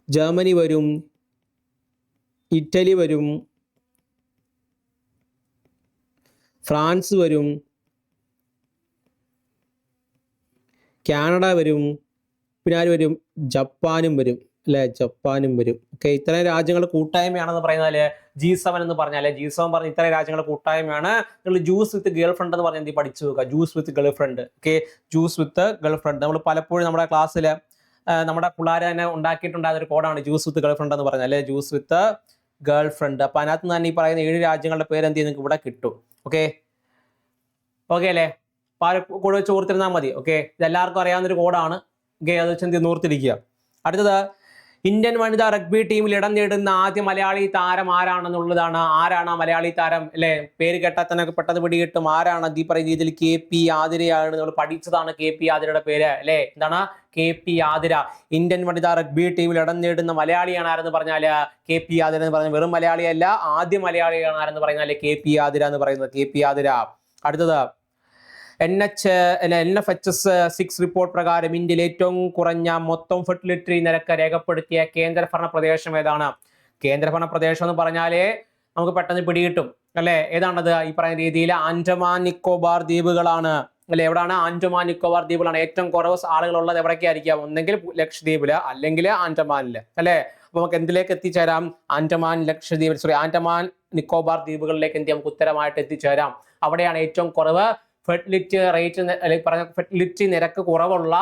ജർമ്മനി വരും, ഇറ്റലി വരും, ഫ്രാൻസ് വരും, കാനഡ വരും, പിന്നെ ആര് വരും? ജപ്പാനും വരും അല്ലെ. ജപ്പാനും വരും. ഓക്കെ, ഇത്രയും രാജ്യങ്ങൾ കൂട്ടായ്മയാണെന്ന് പറയുന്നത് G7 എന്ന് പറഞ്ഞാൽ G7 പറഞ്ഞ ഇത്രയും രാജ്യങ്ങളുടെ കൂട്ടായ്മയാണ്. നിങ്ങൾ ജ്യൂസ് വിത്ത് ഗേൾ ഫ്രണ്ട് എന്ന് പറഞ്ഞാൽ എന്ത് പഠിച്ചു നോക്കുക. ജ്യൂസ് വിത്ത് ഗേൾ ഫ്രണ്ട്. ഓക്കെ, ജ്യൂസ് വിത്ത് ഗേൾ ഫ്രണ്ട് നമ്മൾ പലപ്പോഴും നമ്മുടെ ക്ലാസ്സിൽ നമ്മുടെ പിള്ളേർ തന്നെ ഉണ്ടാക്കിയിട്ടുണ്ടായ ഒരു കോഡാണ് ജ്യൂസ് വിത്ത് ഗേൾ ഫ്രണ്ട് എന്ന് പറഞ്ഞാൽ അല്ലെ. ജ്യൂസ് വിത്ത് ഗേൾ ഫ്രണ്ട്. അപ്പൊ അതിനകത്ത് തന്നെ ഈ പറയുന്ന 7 രാജ്യങ്ങളുടെ പേര് എന്ത് ചെയ്യും നിങ്ങൾക്ക് ഇവിടെ കിട്ടും. ഓക്കെ ഓക്കെ അല്ലേ. കൂടെ വെച്ച് ഓർത്തിരുന്നാൽ മതി. ഓക്കെ, ഇതെല്ലാവർക്കും അറിയാവുന്നൊരു കോഡാണ്. ഓക്കെ, അത് വെച്ച് എന്ത് ഓർത്തിരിക്കുക. അടുത്തത് ഇന്ത്യൻ വനിതാ റഗ്ബി ടീമിൽ ഇടം നേടുന്ന ആദ്യ മലയാളി താരം ആരാണെന്നുള്ളതാണ്. ആരാണ് ആ മലയാളി താരം അല്ലെ. പേര് കേട്ടാൽ തന്നെ പെട്ടെന്ന് പിടികിട്ടും ആരാണ്. ഈ പറയുന്ന രീതിയിൽ KP ആതിരയാണ്. നമ്മൾ പഠിച്ചതാണ് KP ആതിരയുടെ പേര് അല്ലെ. എന്താണ്? KP ആതിര. ഇന്ത്യൻ വനിതാ റഗ്ബി ടീമിൽ ഇടം നേടുന്ന മലയാളിയാണ് ആരെന്ന് പറഞ്ഞാൽ KP ആതിര എന്ന് പറഞ്ഞാൽ വെറും മലയാളിയല്ല, ആദ്യ മലയാളിയാണ് ആരെന്ന് പറഞ്ഞാൽ KP ആതിര എന്ന് പറയുന്നത്. KP ആതിര. അടുത്തത് NFHS 6 റിപ്പോർട്ട് പ്രകാരം ഇന്ത്യയിൽ ഏറ്റവും കുറഞ്ഞ മൊത്തം ഫെർട്ടിലിറ്റി നിരക്ക് രേഖപ്പെടുത്തിയ കേന്ദ്രഭരണ പ്രദേശം ഏതാണ്? കേന്ദ്രഭരണ പ്രദേശം എന്ന് പറഞ്ഞാലേ നമുക്ക് പെട്ടെന്ന് പിടികിട്ടും അല്ലെ. ഏതാണത്? ഈ പറയുന്ന രീതിയിൽ ആൻഡമാൻ നിക്കോബാർ ദ്വീപുകളാണ് അല്ലെ. എവിടാണ്? ആൻഡമാൻ നിക്കോബാർ ദ്വീപുകളാണ്. ഏറ്റവും കുറവ് ആളുകളുള്ളത് എവിടേക്കായിരിക്കാം? ഒന്നെങ്കിൽ ലക്ഷദ്വീപില് അല്ലെങ്കിൽ ആൻഡമാനില് അല്ലെ. അപ്പൊ നമുക്ക് എന്തിലേക്ക് എത്തിച്ചേരാം? ആൻഡമാൻ നിക്കോബാർ ദ്വീപുകളിലേക്ക് എന്ത് നമുക്ക് ഉത്തരമായിട്ട് എത്തിച്ചേരാം. അവിടെയാണ് ഏറ്റവും കുറവ് ഫെർട്ടിലിറ്റി റേറ്റ് അല്ലെങ്കിൽ പറഞ്ഞ ഫെർട്ടിലിറ്റി നിരക്ക് കുറവുള്ള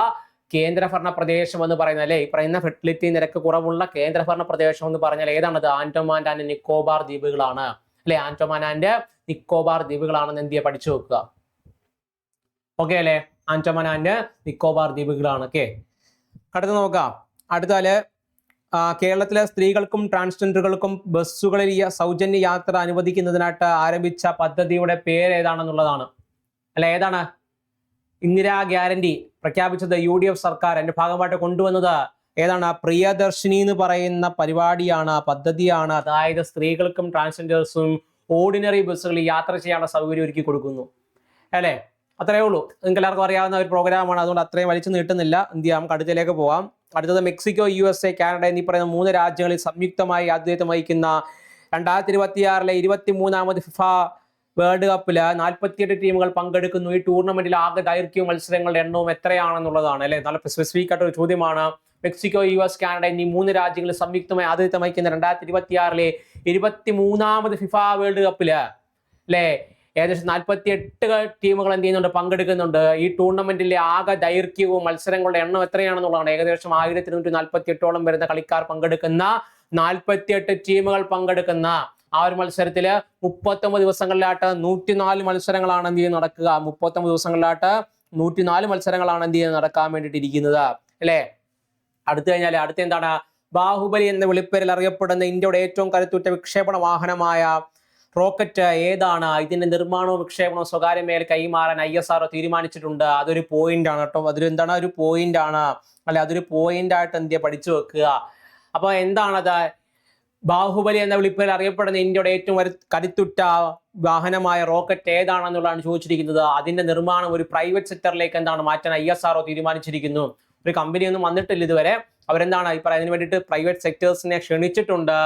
കേന്ദ്രഭരണ പ്രദേശം എന്ന് പറയുന്നത് അല്ലെ. ഈ പറയുന്ന ഫെർട്ടിലിറ്റി നിരക്ക് കുറവുള്ള കേന്ദ്രഭരണ പ്രദേശം എന്ന് പറഞ്ഞാൽ ഏതാണത്? ആൻഡമാൻ ആൻഡ് നിക്കോബാർ ദ്വീപുകളാണ് അല്ലെ. ആൻഡമാൻ ആൻഡ് നിക്കോബാർ ദ്വീപുകളാണെന്ന് എന്ത് ചെയ്യുക? പഠിച്ചു വെക്കുക. ഓക്കെ അല്ലെ. ആൻഡമാൻ ആൻഡ് നിക്കോബാർ ദ്വീപുകളാണ്. ഓക്കെ, അടുത്ത് നോക്കാം. അടുത്താല് കേരളത്തിലെ സ്ത്രീകൾക്കും ട്രാൻസ്ജെൻഡറുകൾക്കും ബസ്സുകളിൽ സൗജന്യ യാത്ര അനുവദിക്കുന്നതിനായിട്ട് ആരംഭിച്ച പദ്ധതിയുടെ പേര് ഏതാണെന്നുള്ളതാണ് അല്ലെ. ഏതാണ്? ഇന്ദിരാ ഗ്യാരണ്ടി പ്രഖ്യാപിച്ചത് UDF സർക്കാർ. അതിന്റെ ഭാഗമായിട്ട് കൊണ്ടുവന്നത് ഏതാണ്? പ്രിയദർശിനി എന്ന് പറയുന്ന പരിപാടിയാണ്, പദ്ധതിയാണ്. അതായത് സ്ത്രീകൾക്കും ട്രാൻസ്ജെൻഡേഴ്സും ഓർഡിനറി ബസ്സുകളിൽ യാത്ര ചെയ്യാനുള്ള സൗകര്യം ഒരുക്കി കൊടുക്കുന്നു അല്ലെ. അത്രയേ ഉള്ളൂ. നിങ്ങൾക്ക് എല്ലാവർക്കും അറിയാവുന്ന ഒരു പ്രോഗ്രാമാണ്. അതുകൊണ്ട് അത്രയും വലിച്ചു നീട്ടുന്നില്ല. എന്ത് ചെയ്യാം? അടുത്തതിലേക്ക് പോവാം. അടുത്തത് മെക്സിക്കോ, USA, കാനഡ എന്നീ പറയുന്ന 3 രാജ്യങ്ങളിൽ സംയുക്തമായി ആതിഥേയത്വം വഹിക്കുന്ന 2026 23ാമത് ഫിഫ വേൾഡ് കപ്പില് 48 ടീമുകൾ പങ്കെടുക്കുന്നു. ഈ ടൂർണമെന്റിൽ ആകെ ദൈർഘ്യവും മത്സരങ്ങളുടെ എണ്ണവും എത്രയാണെന്നുള്ളതാണ് അല്ലെ. നല്ല സ്പെസിഫിക് ആയിട്ട് ഒരു ചോദ്യമാണ്. മെക്സിക്കോ, US, കാനഡ എന്നീ 3 രാജ്യങ്ങളിൽ സംയുക്തമായി ആതിഥേയത്വം വഹിക്കുന്ന 2026 23ാമത് ഫിഫ വേൾഡ് കപ്പില് അല്ലെ ഏകദേശം 48 ടീമുകൾ എന്ത് ചെയ്യുന്നുണ്ട്? പങ്കെടുക്കുന്നുണ്ട്. ഈ ടൂർണമെന്റിലെ ആകെ ദൈർഘ്യവും മത്സരങ്ങളുടെ എണ്ണം എത്രയാണെന്നുള്ളതാണ്. ഏകദേശം 1148ഓളം വരുന്ന കളിക്കാർ പങ്കെടുക്കുന്ന 48 ടീമുകൾ പങ്കെടുക്കുന്ന ആ ഒരു മത്സരത്തില് 39 ദിവസങ്ങളിലായിട്ട് 104 മത്സരങ്ങളാണ് എന്ത് ചെയ്യുന്നത് നടക്കുക. 39 ദിവസങ്ങളിലായിട്ട് 104 മത്സരങ്ങളാണ് എന്ത് ചെയ്യുന്നത് നടക്കാൻ വേണ്ടിയിട്ട് ഇരിക്കുന്നത് അല്ലെ. അടുത്ത കഴിഞ്ഞാൽ അടുത്ത എന്താണ്? ബാഹുബലി എന്ന വിളിപ്പേരിൽ അറിയപ്പെടുന്ന ഇന്ത്യയുടെ ഏറ്റവും കരുത്തുറ്റ വിക്ഷേപണ വാഹനമായ റോക്കറ്റ് ഏതാണ്? ഇതിന്റെ നിർമ്മാണവും വിക്ഷേപണവും സ്വകാര്യ മേഖല കൈമാറാൻ ISRO തീരുമാനിച്ചിട്ടുണ്ട്. അതൊരു പോയിന്റ് ആണ് കേട്ടോ. അതൊരു എന്താണ്? ഒരു പോയിന്റ് ആണ് അല്ലെ. അതൊരു പോയിന്റ് ആയിട്ട് എന്ത് പഠിച്ചു വെക്കുക. അപ്പൊ എന്താണത്? ബാഹുബലി എന്ന വിളിപ്പേരിൽ അറിയപ്പെടുന്ന ഇന്ത്യയുടെ ഏറ്റവും കരുത്തുറ്റ വാഹനമായ റോക്കറ്റ് ഏതാണെന്നുള്ളതാണ് ചോദിച്ചിരിക്കുന്നത്. അതിന്റെ നിർമ്മാണം ഒരു പ്രൈവറ്റ് സെക്ടറിലേക്ക് എന്താണ് മാറ്റാൻ ISRO തീരുമാനിച്ചിരിക്കുന്നു. ഒരു കമ്പനി ഒന്നും വന്നിട്ടില്ല ഇതുവരെ. അവരെന്താണ് ഈ പറയുന്നതിന് വേണ്ടിയിട്ട് പ്രൈവറ്റ് സെക്ടേഴ്സിനെ ക്ഷണിച്ചിട്ടുണ്ട്.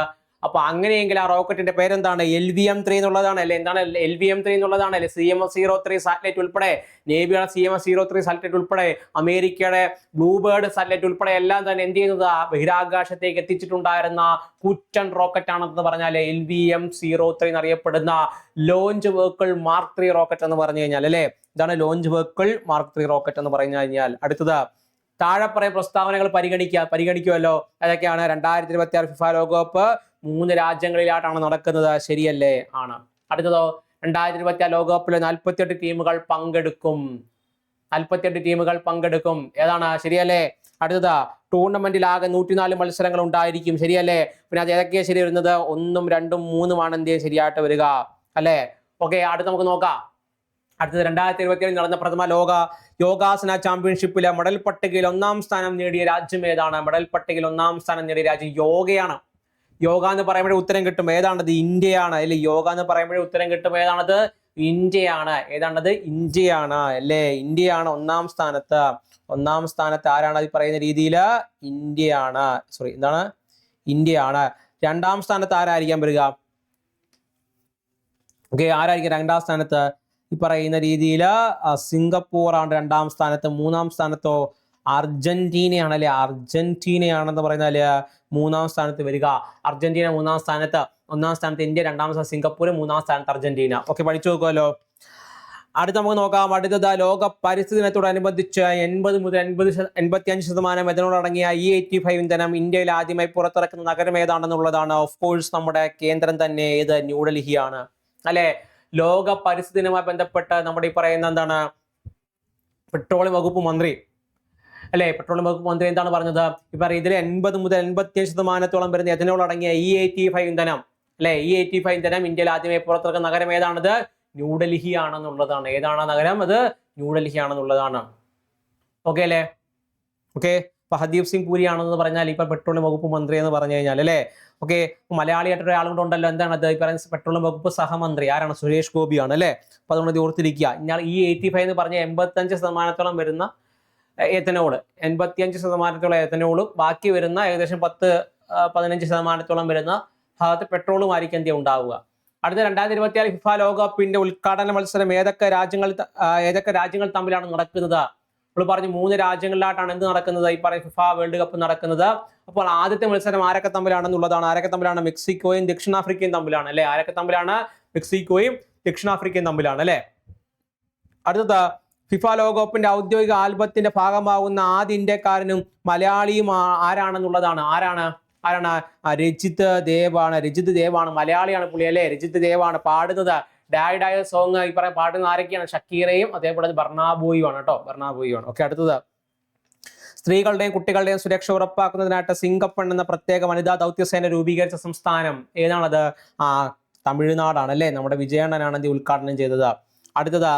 അപ്പൊ അങ്ങനെയെങ്കിൽ ആ റോക്കറ്റിന്റെ പേരെന്താണ്? LVM-3 എന്നുള്ളതാണ് അല്ലെ. എന്താണ് LVM-3 എന്നുള്ളതാണ് അല്ലെ. CMS-03 സാറ്റലൈറ്റ് ഉൾപ്പെടെ, നേവിയുടെ CMS-03 സാറ്റലൈറ്റ് ഉൾപ്പെടെ, അമേരിക്കയുടെ ബ്ലൂബേർഡ് സാറ്റലൈറ്റ് ഉൾപ്പെടെ എല്ലാം തന്നെ എന്ത് ചെയ്യുന്നത്? ബഹിരാകാശത്തേക്ക് എത്തിച്ചിട്ടുണ്ടായിരുന്ന കൂറ്റൻ റോക്കറ്റ് ആണെന്ന് പറഞ്ഞാൽ LVM-03 എന്നറിയപ്പെടുന്ന ലോഞ്ച് വെഹിക്കിൾ Mark 3 റോക്കറ്റ് എന്ന് പറഞ്ഞു കഴിഞ്ഞാൽ അല്ലെ. ഇതാണ് ലോഞ്ച് വെഹിക്കിൾ Mark 3 റോക്കറ്റ് എന്ന് പറഞ്ഞു കഴിഞ്ഞാൽ. അടുത്തത് താഴെ പറയും പ്രസ്താവനകൾ പരിഗണിക്കുമല്ലോ. ഏതൊക്കെയാണ്? 2026 ഫിഫ ലോകകപ്പ് 3 രാജ്യങ്ങളിലായിട്ടാണ് നടക്കുന്നത്. ശരിയല്ലേ? ആണ്. അടുത്തതോ 2026 ലോകകപ്പിൽ 48 ടീമുകൾ പങ്കെടുക്കും. 48 ടീമുകൾ പങ്കെടുക്കും. ഏതാണ്? ശരിയല്ലേ? അടുത്തത് ടൂർണമെന്റിൽ ആകെ 104 മത്സരങ്ങൾ ഉണ്ടായിരിക്കും. ശരിയല്ലേ? പിന്നെ അത് ഏതൊക്കെയാണ് ശരി വരുന്നത്? 1, 2, 3 എന്ത് ശരിയായിട്ട് വരിക അല്ലേ? ഓക്കെ, അടുത്ത് നമുക്ക് നോക്കാം. അടുത്തത് 2027 നടന്ന പ്രഥമ ലോക യോഗാസന ചാമ്പ്യൻഷിപ്പിലെ മെഡൽ പട്ടികയിൽ 1-ാം സ്ഥാനം നേടിയ രാജ്യം ഏതാണ്? മെഡൽ പട്ടികയിൽ 1-ാം സ്ഥാനം നേടിയ രാജ്യം യോഗയാണ്. യോഗ എന്ന് പറയുമ്പോഴേ ഉത്തരം കിട്ടും. ഏതാണത്? ഇന്ത്യയാണ്. അല്ലെ? യോഗ എന്ന് പറയുമ്പോഴേ ഉത്തരം കിട്ടും. ഏതാണത്? ഇന്ത്യയാണ്. ഏതാണത്? ഇന്ത്യയാണ് അല്ലേ? ഇന്ത്യയാണ് 1-ാം സ്ഥാനത്ത്. 1-ാം സ്ഥാനത്ത് ആരാണ്? ഈ പറയുന്ന രീതിയിൽ ഇന്ത്യയാണ്. സോറി, എന്താണ്? ഇന്ത്യയാണ്. 2-ാം സ്ഥാനത്ത് ആരായിരിക്കാൻ വരിക? ഓക്കെ, ആരായിരിക്കും 2-ാം സ്ഥാനത്ത്? ഈ പറയുന്ന രീതിയിൽ സിംഗപ്പൂർ ആണ് 2-ാം സ്ഥാനത്ത്. 3-ാം സ്ഥാനത്തോ അർജന്റീനയാണ് അല്ലെ? അർജന്റീനയാണെന്ന് പറഞ്ഞാല് 3-ാം സ്ഥാനത്ത് വരിക. അർജന്റീന 3-ാം സ്ഥാനത്ത്. 1-ാം സ്ഥാനത്ത് ഇന്ത്യ, 2-ാം സ്ഥാനത്ത് സിംഗപ്പൂർ, 3-ാം സ്ഥാനത്ത് അർജന്റീന. ഓക്കെ, പഠിച്ചു നോക്കുമല്ലോ. അടുത്ത് നമുക്ക് നോക്കാം. അടുത്തത് ലോക പരിസ്ഥിതി ദിനത്തോടനുബന്ധിച്ച് 80 മുതൽ 85% എഥനോൾ അടങ്ങിയ E85 ഇന്ധനം ഇന്ത്യയിൽ ആദ്യമായി പുറത്തിറക്കുന്ന നഗരം ഏതാണെന്നുള്ളതാണ്. ഓഫ് കോഴ്സ് നമ്മുടെ കേന്ദ്രം തന്നെ. ഏത്? ന്യൂഡൽഹിയാണ് അല്ലെ? ലോക പരിസ്ഥിതി ദിനവുമായി ബന്ധപ്പെട്ട് നമ്മുടെ ഈ പറയുന്ന എന്താണ് പെട്രോളിയം വകുപ്പ് മന്ത്രി അല്ലെ? പെട്രോളിയം വകുപ്പ് മന്ത്രി എന്താണ് പറഞ്ഞത്? ഇപ്പൊ ഇതിൽ 80 മുതൽ 85% വരുന്ന എഥനോൾ അടങ്ങിയ E85 ഇന്ധനം അല്ലെ? E85 ഇന്ധനം ഇന്ത്യയിൽ ആദ്യമായി പുറത്തിറക്കുന്ന നഗരം ഏതാണത്? ന്യൂഡൽഹി ആണെന്നുള്ളതാണ്. ഏതാണ് നഗരം? അത് ന്യൂഡൽഹി ആണെന്നുള്ളതാണ്. ഓക്കെ അല്ലേ? ഓക്കെ, ഇപ്പൊ ഹർദീപ് സിംഗ് പുരി ആണെന്ന് പറഞ്ഞാൽ ഇപ്പൊ പെട്രോളിയം വകുപ്പ് മന്ത്രി എന്ന് പറഞ്ഞു കഴിഞ്ഞാൽ അല്ലേ? ഓക്കെ, മലയാളിയായിട്ട് ഒരാളും കൂടെ ഉണ്ടല്ലോ. എന്താണ്? ഈ പറയുന്ന പെട്രോളിയം വകുപ്പ് സഹമന്ത്രി ആരാണ്? സുരേഷ് ഗോപിയാണ് അല്ലേ? അപ്പൊ അതുകൊണ്ട് ഇത് ഓർത്തിരിക്കുക. ഇയാൾ E85 എന്ന് പറഞ്ഞ 85% വരുന്ന എഥനോള്, 85% എഥനോളും ബാക്കി വരുന്ന ഏകദേശം 10-15% വരുന്ന ഭാഗത്ത് പെട്രോളും ആയിരിക്കും എന്ത് ഉണ്ടാവുക. അടുത്ത 2026 ഫിഫ ലോകകപ്പിന്റെ ഉദ്ഘാടന മത്സരം ഏതൊക്കെ രാജ്യങ്ങൾ തമ്മിലാണ് നടക്കുന്നത്? നമ്മൾ പറഞ്ഞു 3 രാജ്യങ്ങളിലായിട്ടാണ് എന്ത് നടക്കുന്നത്? ഈ പറയുന്ന ഫിഫ വേൾഡ് കപ്പ് നടക്കുന്നത്. അപ്പോൾ ആദ്യത്തെ മത്സരം ആരൊക്കെ തമ്മിലാണെന്നുള്ളതാണ്. ആരൊക്കെ തമ്മിലാണ്? മെക്സിക്കോയും ദക്ഷിണാഫ്രിക്കയും തമ്മിലാണ് അല്ലെ? ആരൊക്കെ തമ്മിലാണ്? മെക്സിക്കോയും ദക്ഷിണാഫ്രിക്കയും തമ്മിലാണ് അല്ലെ? അടുത്തത് ഫിഫ ലോകകപ്പിന്റെ ഔദ്യോഗിക ആൽബത്തിന്റെ ഭാഗമാകുന്ന ആദ്യ ഇന്ത്യക്കാരനും മലയാളിയും ആരാണെന്നുള്ളതാണ്. ആരാണ്? രജിത് ദേവാണ്. രജിത് ദേവാണ്, മലയാളിയാണ് പുള്ളി അല്ലെ? രജിത് ദേവാണ് പാടുന്നത്. ഡായ് സോങ് ഈ പറയാൻ പാടുന്ന ആരൊക്കെയാണ്? ഷക്കീറയും അതേപോലെ ബർണാബോയുമാണ് കേട്ടോ. ബർണാബോയുമാണ്. ഓക്കെ, അടുത്തത് സ്ത്രീകളുടെയും കുട്ടികളുടെയും സുരക്ഷ ഉറപ്പാക്കുന്നതിനായിട്ട് സിംഗപ്പൺ എന്ന പ്രത്യേക വനിതാ ദൗത്യസേന രൂപീകരിച്ച സംസ്ഥാനം ഏതാണത്? തമിഴ്നാടാണ് അല്ലെ? നമ്മുടെ വിജയണ്ണനാണ് ഇത് ഉദ്ഘാടനം ചെയ്തത്. അടുത്തത്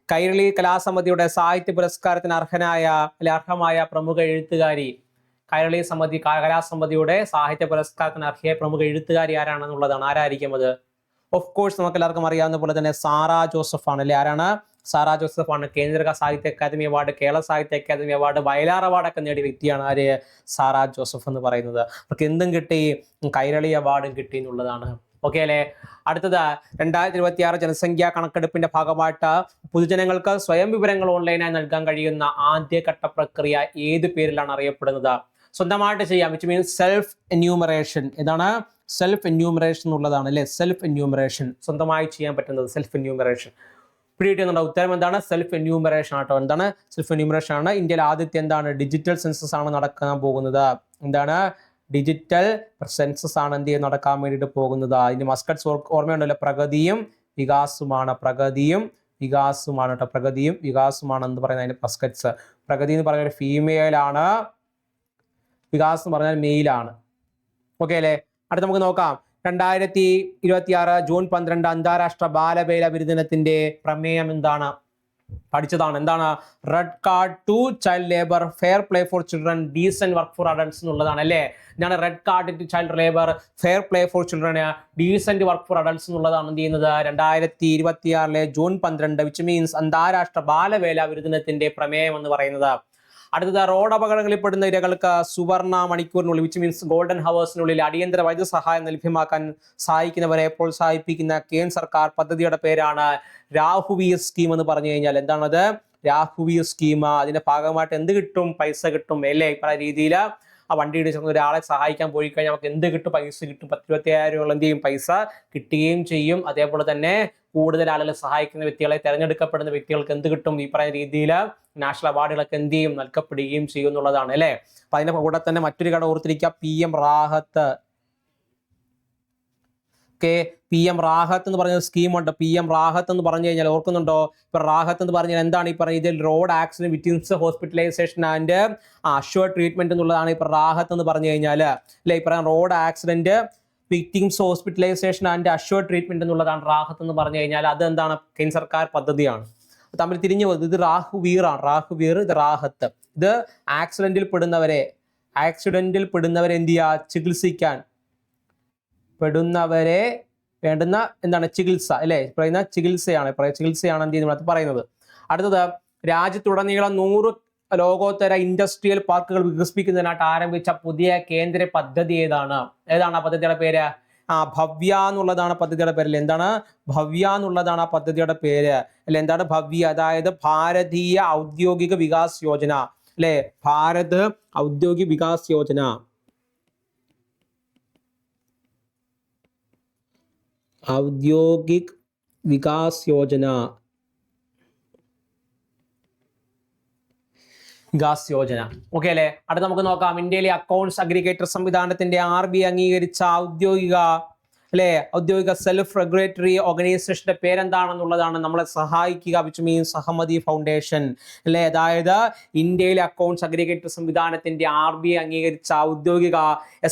കൈരളി കലാസമിതിയുടെ സാഹിത്യ പുരസ്കാരത്തിന് അർഹമായ പ്രമുഖ എഴുത്തുകാരി. കലാസമിതിയുടെ സാഹിത്യ പുരസ്കാരത്തിന് അർഹമായ പ്രമുഖ എഴുത്തുകാരി ആരാണെന്നുള്ളതാണ്. ആരായിരിക്കും അത്? ഓഫ് കോഴ്സ് നമുക്ക് എല്ലാവർക്കും അറിയാവുന്ന പോലെ തന്നെ സാറാ ജോസഫ് ആണ് അല്ലെ? ആരാണ്? സാറാ ജോസഫ് ആണ്. കേന്ദ്ര സാഹിത്യ അക്കാദമി അവാർഡ്, കേരള സാഹിത്യ അക്കാദമി അവാർഡ്, വയലാർ അവാർഡൊക്കെ നേടിയ വ്യക്തിയാണ് ആര്? സാറാ ജോസഫ് എന്ന് പറയുന്നത്. അവർക്ക് എന്തും കിട്ടി, കൈരളി അവാർഡും കിട്ടി എന്നുള്ളതാണ്. ഓക്കെ അല്ലെ? അടുത്തത് 2026 ജനസംഖ്യാ കണക്കെടുപ്പിന്റെ ഭാഗമായിട്ട് പൊതുജനങ്ങൾക്ക് സ്വയം വിവരങ്ങൾ ഓൺലൈനായി നൽകാൻ കഴിയുന്ന ആദ്യഘട്ട പ്രക്രിയ ഏത് പേരിലാണ് അറിയപ്പെടുന്നത്? സ്വന്തമായിട്ട് ചെയ്യാം, വിച്ച് മീൻസ് സെൽഫ് എന്യൂമറേഷൻ. ഏതാണ്? സെൽഫ് എന്യൂമറേഷൻ എന്നുള്ളതാണ് അല്ലെ? സെൽഫ് എന്യൂമറേഷൻ, സ്വന്തമായി ചെയ്യാൻ പറ്റുന്നത് സെൽഫ് എന്യൂമറേഷൻ. പിടികിട്ടുന്നുണ്ടോ? ഉത്തരം എന്താണ്? സെൽഫ് എന്യൂമറേഷൻ ആട്ടോ. എന്താണ്? സെൽഫ് എന്യൂമറേഷൻ ആണ്. ഇന്ത്യയിൽ ആദ്യത്തെ എന്താണ്? ഡിജിറ്റൽ സെൻസസ് ആണ് നടക്കാൻ പോകുന്നത്. എന്താണ്? ഡിജിറ്റൽ സെൻസസ് ആണ് എന്ത് നടക്കാൻ വേണ്ടിയിട്ട് പോകുന്നത്. ഇതിന്റെ മസ്കറ്റ്സ് ഓർമ്മയുണ്ടല്ലോ? പ്രഗതിയും വികാസവുമാണ്. പ്രഗതിയും വികാസവുമാണ് കേട്ടോ. പ്രഗതിയും വികാസവുമാണ് എന്ന് പറയുന്നത് അതിന്റെ മസ്കറ്റ്സ്. പ്രഗതി എന്ന് പറയുന്നത് ഫീമെയിൽ ആണ്, വികാസ് എന്ന് പറഞ്ഞാൽ മെയിലാണ്. ഓക്കെ അല്ലേ? അടുത്ത് നമുക്ക് നോക്കാം. 2026 ജൂൺ 12 അന്താരാഷ്ട്ര ബാലവേല വിരുദ്ധനത്തിന്റെ പ്രമേയം എന്താണ്? പഠിച്ചതാണ്. എന്താണ്? Red card to child labour, fair play for children, decent work for adults എന്നുള്ളതാണ് അല്ലേ? ഞാൻ red card to child labour, fair play for children, decent work for adults എന്നുള്ളതാണ് എന്ത് ചെയ്യുന്നത്? 2026 ജൂൺ 12 വിച്ച് മീൻസ് അന്താരാഷ്ട്ര ബാലവേല വിരുദ്ധനത്തിന്റെ പ്രമേയം എന്ന് പറയുന്നത്. അടുത്തത് റോഡ് അപകടങ്ങളിൽ പെടുന്ന ഇരകൾക്ക് സുവർണ മണിക്കൂറിനുള്ളിൽ വിച്ച് മീൻസ് ഗോൾഡൻ ഹവേഴ്സിനുള്ളിൽ അടിയന്തര വൈദ്യസഹായം ലഭ്യമാക്കാൻ സഹായിക്കുന്നവരെ പ്രോത്സാഹിപ്പിക്കുന്ന കേന്ദ്ര സർക്കാർ പദ്ധതിയുടെ പേരാണ് രാഹുവീർ സ്കീം എന്ന് പറഞ്ഞു കഴിഞ്ഞാൽ. എന്താണത്? രാഹുവീർ സ്കീം. അതിന്റെ ഭാഗമായിട്ട് എന്ത് കിട്ടും? പൈസ കിട്ടും അല്ലേ? ഇപ്പ രീതിയിൽ ആ വണ്ടി ഇടിച്ച് ഒരാളെ സഹായിക്കാൻ പോയി കഴിഞ്ഞാൽ നമുക്ക് എന്ത് കിട്ടും? പൈസ കിട്ടും. 10-25,000 എന്ത് ചെയ്യും? പൈസ കിട്ടുകയും ചെയ്യും. അതേപോലെ തന്നെ കൂടുതൽ ആളുകളെ സഹായിക്കുന്ന വ്യക്തികളെ, തിരഞ്ഞെടുക്കപ്പെടുന്ന വ്യക്തികൾക്ക് എന്ത് കിട്ടും? ഈ പറയുന്ന രീതിയിൽ നാഷണൽ അവാർഡുകളൊക്കെ എന്ത് ചെയ്യും, നൽകപ്പെടുകയും ചെയ്യും എന്നുള്ളതാണ് അല്ലേ. അപ്പൊ അതിന്റെ കൂടെ തന്നെ മറ്റൊരു ഘടകം ഓർത്തിരിക്കുക, PM റാഹത്ത്. ഓക്കെ, PM റാഹത്ത് എന്ന് പറഞ്ഞ സ്കീമുണ്ട്. PM റാഹത്ത് എന്ന് പറഞ്ഞു കഴിഞ്ഞാൽ ഓർക്കുന്നുണ്ടോ? ഇപ്പൊ റാഹത്ത് എന്ന് പറഞ്ഞാൽ എന്താണ് ഈ പറയുന്നത്, ഇതിൽ road accident victims hospitalisation and assured treatment എന്നുള്ളതാണ് ഇപ്പൊ റാഹത്ത് എന്ന് പറഞ്ഞു കഴിഞ്ഞാൽ അല്ലെ. ഈ പറയുന്ന road accident victims hospitalisation and assured treatment എന്നുള്ളതാണ് റാഹത്ത് എന്ന് പറഞ്ഞു കഴിഞ്ഞാൽ. അത് എന്താണ്, കേന്ദ്ര സർക്കാർ പദ്ധതിയാണ്. തമ്മിൽ തിരിഞ്ഞു പോകുന്നത്. ഇത് റാഹുവീർ ആണ്, റാഹുവീർ, ഇത് റാഹത്ത്. ഇത് ആക്സിഡന്റിൽ പെടുന്നവരെ എന്ത് ചെയ്യുക, ചികിത്സിക്കാൻ പെടുന്നവരെ വേണ്ടുന്ന എന്താണ്, ചികിത്സ അല്ലെ. പറയുന്ന ചികിത്സയാണ് എന്ത് ചെയ്യുന്നത് പറയുന്നത്. അടുത്തത്, രാജ്യത്തുടനീളം 100 ലോകോത്തര ഇൻഡസ്ട്രിയൽ പാർക്കുകൾ വികസിപ്പിക്കുന്നതിനായിട്ട് ആരംഭിച്ച പുതിയ കേന്ദ്ര പദ്ധതി ഏതാണ് ആ പദ്ധതിയുടെ പേര്? ഭവ്യ എന്നുള്ളതാണ് പദ്ധതിയുടെ പേര്. എന്താണ് ഭവ്യ എന്നുള്ളതാണ് ആ പദ്ധതിയുടെ പേര് അല്ലെ. എന്താണ് ഭവ്യ? അതായത് ഭാരതീയ ഔദ്യോഗിക വികാസ് യോജന അല്ലെ. ഭാരത് ഔദ്യോഗിക വികാസ് യോജന. ഔദ്യോഗിക് വികാസ് യോജന. ഓക്കെ അല്ലെ. അടുത്ത നമുക്ക് നോക്കാം, ഇന്ത്യയിലെ അക്കൗണ്ട്സ് അഗ്രിഗേറ്റർ സംവിധാനത്തിന്റെ RBI അംഗീകരിച്ച ഔദ്യോഗിക സെൽഫ് റെഗുലേറ്ററി ഓർഗനൈസേഷന്റെ പേരെന്താണെന്നുള്ളതാണ് നമ്മളെ സഹായിക്കുക, വിച്ച് മീൻസ് സഹമതി ഫൗണ്ടേഷൻ അല്ലെ. അതായത് ഇന്ത്യയിലെ അക്കൗണ്ട്സ് അഗ്രിഗേറ്റർ സംവിധാനത്തിന്റെ RBI അംഗീകരിച്ച ഔദ്യോഗിക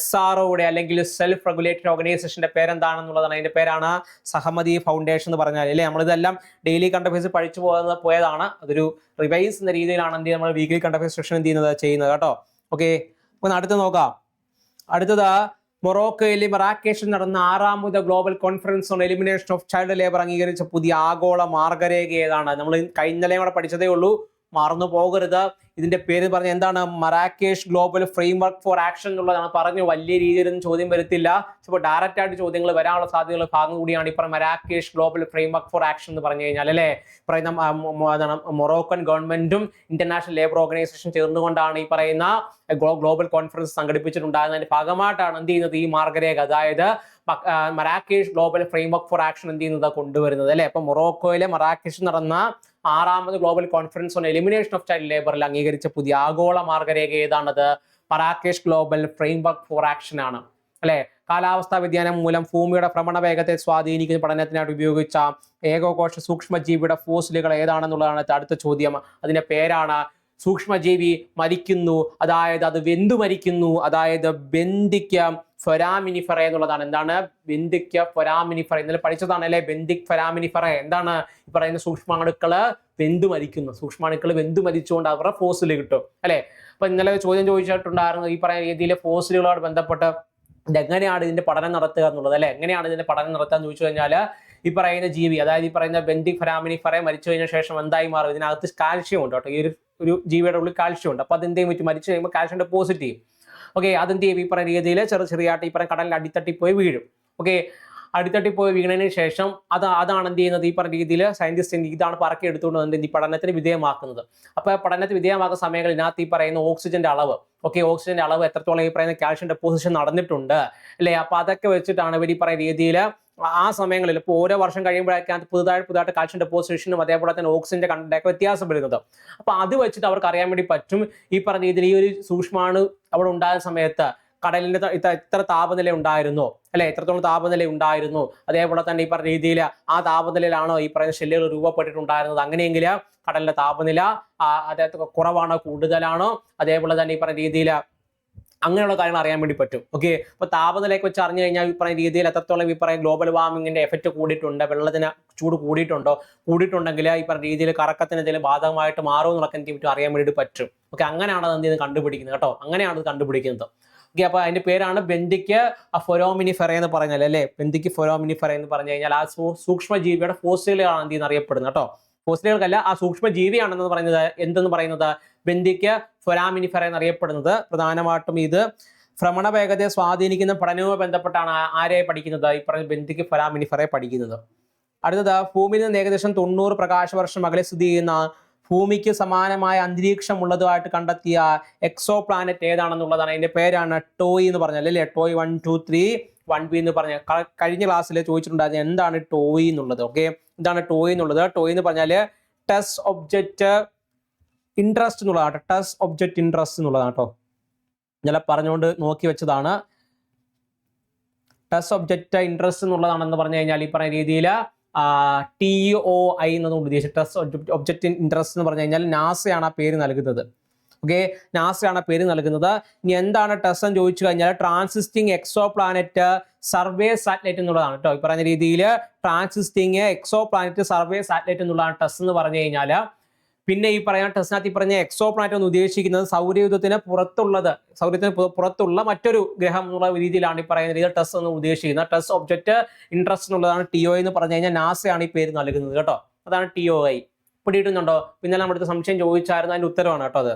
SROയുടെ അല്ലെങ്കിൽ സെൽഫ് റെഗുലേറ്ററി ഓർഗനൈസേഷന്റെ പേരെന്താണെന്നുള്ളതാണ്. അതിന്റെ പേരാണ് സഹമതി ഫൗണ്ടേഷൻ എന്ന് പറഞ്ഞാൽ അല്ലെ. നമ്മളിതെല്ലാം ഡെയിലി കറണ്ട് അഫയേഴ്സ് പഠിച്ചു പോയതാണ്. അതൊരു റിവൈസ് എന്ന രീതിയിലാണ് എന്ത് നമ്മൾ വീക്ക്ലി കറണ്ട് അഫയേഴ്സ് സെക്ഷൻ ചെയ്യുന്നത് കേട്ടോ. ഓക്കെ, അപ്പൊ അടുത്ത് നോക്കാം. അടുത്തത്, മൊറോക്കോയിലെ മറാക്കേഷിൽ നടന്ന 6ാമത് global conference on elimination of child labour അംഗീകരിച്ച പുതിയ ആഗോള മാർഗരേഖ ഏതാണ്? നമ്മൾ കഴിഞ്ഞ കൂടെ പഠിച്ചതേ ഉള്ളൂ, മറന്നു പോകരുത്. ഇതിന്റെ പേര് പറഞ്ഞ എന്താണ്? മറാക്കേഷ് ഗ്ലോബൽ ഫ്രെയിംവർക്ക് ഫോർ ആക്ഷൻ എന്നുള്ളതാണ്. പറഞ്ഞു വലിയ രീതിയിലൊന്നും ചോദ്യം വരത്തില്ല, ചിലപ്പോൾ ഡയറക്റ്റ് ആയിട്ട് ചോദ്യങ്ങൾ വരാനുള്ള സാധ്യതയുള്ള ഭാഗം കൂടിയാണ് ഇപ്പം മറാക്കേഷ് ഗ്ലോബൽ ഫ്രെയിംവർക്ക് ഫോർ ആക്ഷൻ എന്ന് പറഞ്ഞു കഴിഞ്ഞാൽ അല്ലെ. പറയുന്ന മൊറോക്കൻ ഗവൺമെന്റും ഇന്റർനാഷണൽ ലേബർ ഓർഗനൈസേഷൻ ചേർന്നുകൊണ്ടാണ് ഈ പറയുന്ന ഗ്ലോബൽ കോൺഫറൻസ് സംഘടിപ്പിച്ചിട്ടുണ്ടാകുന്നതിന്റെ ഭാഗമായിട്ടാണ് എന്ത് ചെയ്യുന്നത്, ഈ മാർഗരേഖ, അതായത് Marrakesh global framework for action എന്ത് ചെയ്യുന്നത്, കൊണ്ടുവരുന്നത് അല്ലെ. അപ്പൊ മൊറോക്കോയിലെ മറാക്കേഷിൽ നടന്ന 6ാമത് global conference on elimination of child ലേബറിൽ അംഗീകരിച്ച പുതിയ ആഗോള മാർഗരേഖ ഏതാണത്? Marrakesh global framework for action ആണ് അല്ലെ. കാലാവസ്ഥാ വ്യതിയാനം മൂലം ഭൂമിയുടെ ഭ്രമണ വേഗത്തെ സ്വാധീനിക്കുന്ന പഠനത്തിനായിട്ട് ഉപയോഗിച്ച ഏകകോശ സൂക്ഷ്മജീവിയുടെ ഫോസിലുകൾ ഏതാണെന്നുള്ളതാണ് അടുത്ത ചോദ്യം. അതിന്റെ പേരാണ് സൂക്ഷ്മജീവി മരിക്കുന്നു, അതായത് അത് വെന്തു മരിക്കുന്നു, അതായത് ബെന്തിക് ഫൊരാമിനിഫറ എന്നുള്ളതാണ്. എന്താണ് ബെന്തിക് ഫൊരാമിനിഫറ? ഇന്നലെ പഠിച്ചതാണ് അല്ലെ. ബെന്തിക് ഫൊരാമിനിഫറ എന്താണ്? ഈ പറയുന്ന സൂക്ഷ്മാണുക്കള് വെന്തു മരിക്കുന്നു, സൂക്ഷ്മാണുക്കൾ വെന്തു മരിച്ചുകൊണ്ട് അവരുടെ ഫോസിൽ കിട്ടും അല്ലെ. അപ്പൊ ഇന്നലെ ചോദ്യം ചോദിച്ചിട്ടുണ്ടായിരുന്നു ഈ പറയുന്ന രീതിയിലെ ഫോസിലുകളോട് ബന്ധപ്പെട്ട് എങ്ങനെയാണ് ഇതിന്റെ പഠനം നടത്തുക എന്നുള്ളത് അല്ലെ. എങ്ങനെയാണ് ഇതിന്റെ പഠനം നടത്തുക എന്ന് ചോദിച്ചു കഴിഞ്ഞാൽ, ഈ പറയുന്ന ജീവി, അതായത് ഈ പറയുന്ന ബെന്തിക് ഫൊരാമിനിഫറ മരിച്ചു കഴിഞ്ഞ ശേഷം എന്തായി മാറും? ഇതിനകത്ത് കാൽഷ്യം ഉണ്ട് കേട്ടോ. ഈ ഒരു ജീവിയുടെ ഉള്ളിൽ കാൽഷ്യം ഉണ്ട്. അപ്പൊ അതെന്ത് ചെയ്യും, മരിച്ചു കഴിയുമ്പോൾ കാൽഷ്യം ഡെപ്പോസിറ്റ് ചെയ്യും. ഓക്കെ, അതെന്ത് ചെയ്യും, ഈ പറയുന്ന രീതിയിൽ ചെറിയായിട്ട് ഈ പറയുന്ന കടലിൽ അടിത്തട്ടി പോയി വീഴും. ഓക്കെ, അടിത്തട്ടി പോയി വീണതിന് ശേഷം അതാണ് എന്ത് ചെയ്യുന്നത്, ഈ പറഞ്ഞ രീതിയിൽ സയന്റിസ്റ്റ് ഇതാണ് പറക്കി എടുത്തുകൊണ്ട് ഈ പഠനത്തിന് വിധേയമാക്കുന്നത്. അപ്പൊ പഠനത്തിന് വിധേയമാക്കുന്ന സമയങ്ങളിൽ ഇതിനകത്ത് ഈ പറയുന്ന ഓക്സിജന്റെ അളവ്, ഓക്സിജന്റെ അളവ് എത്രത്തോളം ഈ പറയുന്ന കാൽഷ്യം ഡെപ്പോസിഷൻ നടന്നിട്ടുണ്ട് അല്ലെ. അപ്പൊ അതൊക്കെ വെച്ചിട്ടാണ് ഇവർ ഈ പറയുന്ന രീതിയിൽ ആ സമയങ്ങളിൽ ഇപ്പോൾ ഓരോ വർഷം കഴിയുമ്പോഴേക്കും പുതുതായിട്ട് കാൽഷ്യം ഡെപ്പോസിഷനും അതേപോലെ തന്നെ ഓക്സിജന്റെ കണ്ടന്റൊക്കെ വ്യത്യാസം വരുന്നത്. അപ്പൊ അത് വെച്ചിട്ട് അവർക്ക് അറിയാൻ വേണ്ടി പറ്റും ഈ പറഞ്ഞ രീതിയിൽ ഈ ഒരു സൂക്ഷ്മാണു അവിടെ ഉണ്ടായ സമയത്ത് കടലിന്റെ ഇത്ര താപനില ഉണ്ടായിരുന്നു അല്ലെ, എത്രത്തോളം താപനില ഉണ്ടായിരുന്നു, അതേപോലെ തന്നെ ഈ പറഞ്ഞ രീതിയിൽ ആ താപനിലയിലാണോ ഈ പറയുന്ന ഷെല്ലുകൾ രൂപപ്പെട്ടിട്ടുണ്ടായിരുന്നത്, അങ്ങനെയെങ്കിൽ കടലിന്റെ താപനില അതായത് കുറവാണോ കൂടുതലാണോ, അതേപോലെ തന്നെ ഈ പറഞ്ഞ രീതിയിൽ അങ്ങനെയുള്ള കാര്യങ്ങൾ അറിയാൻ വേണ്ടി പറ്റും. ഓക്കെ, അപ്പൊ താപനിലയൊക്കെ വെച്ച് അറിഞ്ഞു കഴിഞ്ഞാൽ ഈ പറയുന്ന രീതിയിൽ എത്രത്തോളം ഈ പറയുന്ന ഗ്ലോബൽ വാർമിങ്ങിന്റെ എഫക്റ്റ് കൂടിയിട്ടുണ്ട്, വെള്ളത്തിന് ചൂട് കൂടിയിട്ടുണ്ടെങ്കിൽ ഈ പറഞ്ഞ രീതിയിൽ കറക്കത്തിന് എന്തെങ്കിലും ബാധകമായിട്ട് മാറും എന്നൊക്കെ എനിക്ക് പറ്റും അറിയാൻ വേണ്ടി പറ്റും. ഓക്കെ, അങ്ങനെയാണ് അത് എന്ത് കണ്ടുപിടിക്കുന്നത് കേട്ടോ, അങ്ങനെയാണ് അത് കണ്ടുപിടിക്കുന്നത്. ഓക്കെ, അപ്പൊ അതിന്റെ പേരാണ് ബെന്തിക് ഫൊരാമിനിഫറ എന്ന് പറഞ്ഞാൽ അല്ലെ. ബെന്തിക് ഫൊരാമിനിഫറ എന്ന് പറഞ്ഞു കഴിഞ്ഞാൽ ആ സൂക്ഷ്മജീവിയുടെ ഫോസിലുകളാണ് എന്ത് അറിയപ്പെടുന്നത് കേട്ടോ. ഫോസിലുകൾക്കല്ല, ആ സൂക്ഷ്മജീവിയാണെന്ന് പറയുന്നത് എന്തെന്ന് പറയുന്നത് ബെന്തിക് ഫൊരാമിനിഫറ എന്നറിയപ്പെടുന്നത്. പ്രധാനമായിട്ടും ഇത് ഭ്രമണ വേഗതയെ സ്വാധീനിക്കുന്ന പഠനവുമായി ബന്ധപ്പെട്ടാണ് ആരെ പഠിക്കുന്നത്, ഈ പറഞ്ഞ ബെന്തിക് ഫൊരാമിനിഫറയെ പഠിക്കുന്നത്. അടുത്തത്, ഭൂമിയിൽ നിന്ന് ഏകദേശം 90 പ്രകാശവർഷം അകലെ സ്ഥിതി ചെയ്യുന്ന ഭൂമിക്ക് സമാനമായ അന്തരീക്ഷം ഉള്ളതുമായിട്ട് കണ്ടെത്തിയ എക്സോ പ്ലാനറ്റ് ഏതാണെന്നുള്ളതാണ്. അതിന്റെ പേരാണ് ടോയ് എന്ന് പറഞ്ഞാൽ അല്ലേ. ടോയ് 1, 2, 3, 1B എന്ന് പറഞ്ഞ കഴിഞ്ഞ ക്ലാസ്സിൽ ചോദിച്ചിട്ടുണ്ടായിരുന്നു എന്താണ് ടോയ് എന്നുള്ളത്. ഓക്കെ, എന്താണ് ടോയ് എന്നുള്ളത്? ടോയ് എന്ന് പറഞ്ഞാൽ ടെസ്റ്റ് ഒബ്ജക്റ്റ് ഇൻട്രസ്റ്റ് എന്നുള്ളതാണ്, ടെസ്റ്റ് ഒബ്ജക്റ്റ് ഇൻട്രസ്റ്റ് എന്നുള്ളതാണ് കേട്ടോ. ഇന്നലെ പറഞ്ഞുകൊണ്ട് നോക്കി വെച്ചതാണ്. ടെസ്റ്റ് ഒബ്ജക്റ്റ് ഇൻട്രസ്റ്റ് എന്നുള്ളതാണെന്ന് പറഞ്ഞു കഴിഞ്ഞാൽ ഈ പറയുന്ന രീതിയിൽ TOI എന്നതുകൊണ്ട് ഉദ്ദേശിച്ചത് ടെസ്റ്റ് ഒബ്ജക്റ്റ് ഇൻട്രസ്റ്റ് എന്ന് പറഞ്ഞു കഴിഞ്ഞാൽ നാസയാണ് ആ പേര് നൽകുന്നത്. ഓക്കെ, നാസയാണ് പേര് നൽകുന്നത്. ഇനി എന്താണ് ടെസ് എന്ന് ചോദിച്ചു കഴിഞ്ഞാൽ ട്രാൻസിസ്റ്റിംഗ് എക്സോ പ്ലാനറ്റ് സർവേ സാറ്റലൈറ്റ് എന്നുള്ളതാണ് കേട്ടോ. ഈ പറഞ്ഞ രീതിയിൽ ട്രാൻസിസ്റ്റിംഗ് എക്സോ പ്ലാനറ്റ് സർവേ സാറ്റലൈറ്റ് എന്നുള്ളതാണ് ടെസ് എന്ന് പറഞ്ഞു കഴിഞ്ഞാൽ. പിന്നെ ഈ പറയുന്ന ടെസ്റ്റിനകത്ത് ഈ പറഞ്ഞ എക്സോ പ്ലാനറ്റ് എന്ന് ഉദ്ദേശിക്കുന്നത് സൗരയൂഥത്തിന് പുറത്തുള്ള മറ്റൊരു ഗ്രഹം എന്നുള്ള രീതിയിലാണ് ഈ പറയുന്ന രീതിയിൽ ടെസ് എന്ന് ഉദ്ദേശിക്കുന്നത്. ടെസ്റ്റ് ഒബ്ജക്റ്റ് ഇൻട്രസ്റ്റ് എന്നുള്ളതാണ് TOI എന്ന് പറഞ്ഞു കഴിഞ്ഞാൽ നാസയാണ് ഈ പേര് നൽകുന്നത് കേട്ടോ. അതാണ് TOI. പിടിയിട്ടുന്നുണ്ടോ? പിന്നെ നമ്മുടെ അടുത്ത് സംശയം ചോദിച്ചായിരുന്നു, അതിന്റെ ഉത്തരവാണ് കേട്ടോ അത്.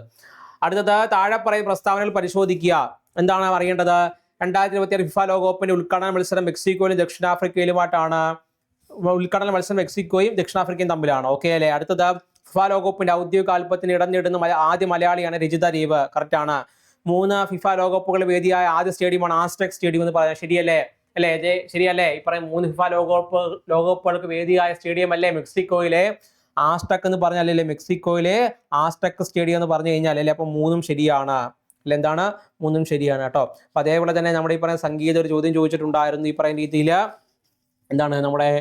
അടുത്തത് താഴെ പറയുന്ന പ്രസ്താവനകൾ പരിശോധിക്കുക. എന്താണ് അറിയേണ്ടത്? 2026 ഫിഫ ലോകകപ്പിന്റെ ഉദ്ഘാടന മത്സരം മെക്സിക്കോയിലും ദക്ഷിണാഫ്രിക്കയിലുമായിട്ടാണ്. ഉദ്ഘാടന മത്സരം മെക്സിക്കോയും ദക്ഷിണാഫ്രിക്കയും തമ്മിലാണ്. ഓക്കെ അല്ലേ? അടുത്തത് ഫിഫ ലോകകപ്പിന്റെ ഔദ്യോഗിക ആൽബത്തിന് ഇടം നേടുന്ന ആദ്യ മലയാളിയാണ് രജിത ദ്വീപ്. കറക്റ്റ് ആണ്. 3 ഫിഫ ലോകകപ്പുകൾ വേദിയായ ആദ്യ സ്റ്റേഡിയമാണ് ആസ്ട്രക് സ്റ്റേഡിയം എന്ന് പറയാം. ശരിയല്ലേ? അല്ലേ? ശരിയല്ലേ? ഈ പറയും 3 ഫിഫ ലോകകപ്പുകൾക്ക് വേദിയായ സ്റ്റേഡിയം അല്ലേ മെക്സിക്കോയിലെ ആസ്ട്രക് എന്ന് പറഞ്ഞാലല്ലേ മെക്സിക്കോയിലെ ആസ്ട്രക് സ്റ്റേഡിയം എന്ന് പറഞ്ഞു കഴിഞ്ഞാൽ അല്ലേ? അപ്പൊ 3 ശരിയാണ്. അല്ല എന്താണ്? 3 ശരിയാണ് കേട്ടോ. അപ്പൊ അതേപോലെ തന്നെ നമ്മുടെ ഈ പറയുന്ന സംഗീത ഒരു ചോദ്യം ചോദിച്ചിട്ടുണ്ടായിരുന്നു ഈ പറയുന്ന രീതിയിൽ. എന്താണ് നമ്മുടെ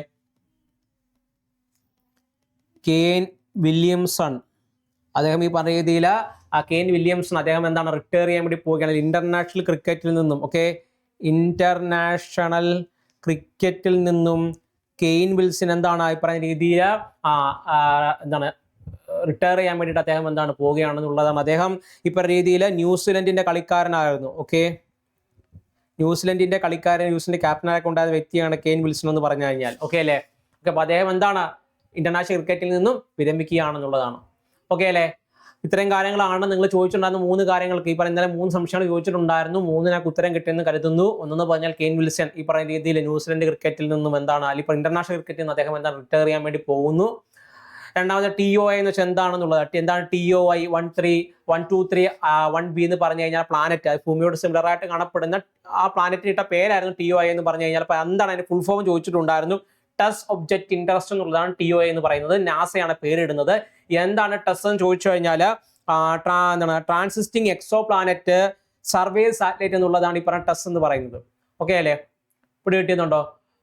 കെയ്ൻ വില്യംസൺ, അദ്ദേഹം ഈ പറഞ്ഞ രീതിയിൽ കെയ്ൻ വില്യംസൺ അദ്ദേഹം എന്താണ് റിട്ടയർ ചെയ്യാൻ വേണ്ടി പോവുകയാണ് ഇന്റർനാഷണൽ ക്രിക്കറ്റിൽ നിന്നും. ഓക്കെ, ഇന്റർനാഷണൽ ക്രിക്കറ്റിൽ നിന്നും കെയ്ൻ വിൽസൺ എന്താണ് ഈ പറയുന്ന രീതിയിൽ എന്താണ് റിട്ടയർ ചെയ്യാൻ വേണ്ടിയിട്ട് അദ്ദേഹം എന്താണ് പോവുകയാണെന്നുള്ളതാണ്. അദ്ദേഹം ഈ പറഞ്ഞ രീതിയിൽ ന്യൂസിലൻഡിന്റെ കളിക്കാരനായിരുന്നു. ഓക്കെ, ന്യൂസിലൻഡിന്റെ ക്യാപ്റ്റനായൊക്കെ ഉണ്ടായ വ്യക്തിയാണ് കെയ്ൻ വിൽസൺ എന്ന് പറഞ്ഞു കഴിഞ്ഞാൽ. ഓക്കെ അല്ലേ? ഓക്കെ, അപ്പൊ അദ്ദേഹം എന്താണ് ഇന്റർനാഷണൽ ക്രിക്കറ്റിൽ നിന്നും വിരമിക്കുകയാണെന്നുള്ളതാണ്. ഓക്കെ അല്ലേ? ഇത്രയും കാര്യങ്ങളാണ് നിങ്ങൾ ചോദിച്ചിട്ടുണ്ടായിരുന്ന 3 കാര്യങ്ങൾക്ക്. ഈ പറയുന്ന 3 സംശയങ്ങൾ ചോദിച്ചിട്ടുണ്ടായിരുന്നു. 3 ഉത്തരം കിട്ടിയെന്ന് കരുതുന്നു. ഒന്നെന്ന് പറഞ്ഞാൽ കെയ്ൻ വിൽസൺ ഈ പറയുന്ന രീതിയിൽ ന്യൂസിലൻഡ് ക്രിക്കറ്റിൽ നിന്നും എന്താണ് അല്ലെങ്കിൽ ഇന്റർനാഷണൽ ക്രിക്കറ്റിൽ നിന്ന് അദ്ദേഹം എന്താണ് റിട്ടയർ ചെയ്യാൻ വേണ്ടി പോകുന്നു. രണ്ടാമത് TOI എന്ന് വെച്ചാൽ എന്താണെന്നുള്ളത്. എന്താണ് TOI 123 1b എന്ന് പറഞ്ഞു കഴിഞ്ഞാൽ പ്ലാനറ്റ്, ഭൂമിയോട് സിമിലർ ആയിട്ട് കാണപ്പെടുന്ന ആ പ്ലാനറ്റിന് ഇട്ട പേരായിരുന്നു TOI എന്ന് പറഞ്ഞു കഴിഞ്ഞാൽ. അപ്പൊ എന്താണ് അതിന്റെ ഫുൾ ഫോം ചോദിച്ചിട്ടുണ്ടായിരുന്നു. ടെസ്റ്റ് ഒബ്ജക്റ്റ് ഇൻട്രസ്റ്റ് എന്നുള്ളതാണ് TOI എന്ന് പറയുന്നത്. നാസയാണ് പേരിടുന്നത്. എന്താണ് ടെസ് എന്ന് ചോദിച്ചു കഴിഞ്ഞാൽ എന്താണ് ട്രാൻസിസ്റ്റിംഗ് എക്സോ പ്ലാനറ്റ് സർവേ സാറ്റലൈറ്റ് എന്നുള്ളതാണ് ഈ പറഞ്ഞ ടെസ് എന്ന് പറയുന്നത്. ഓക്കെ അല്ലേ? ഇവിടെ കിട്ടിയെന്നുണ്ടോ?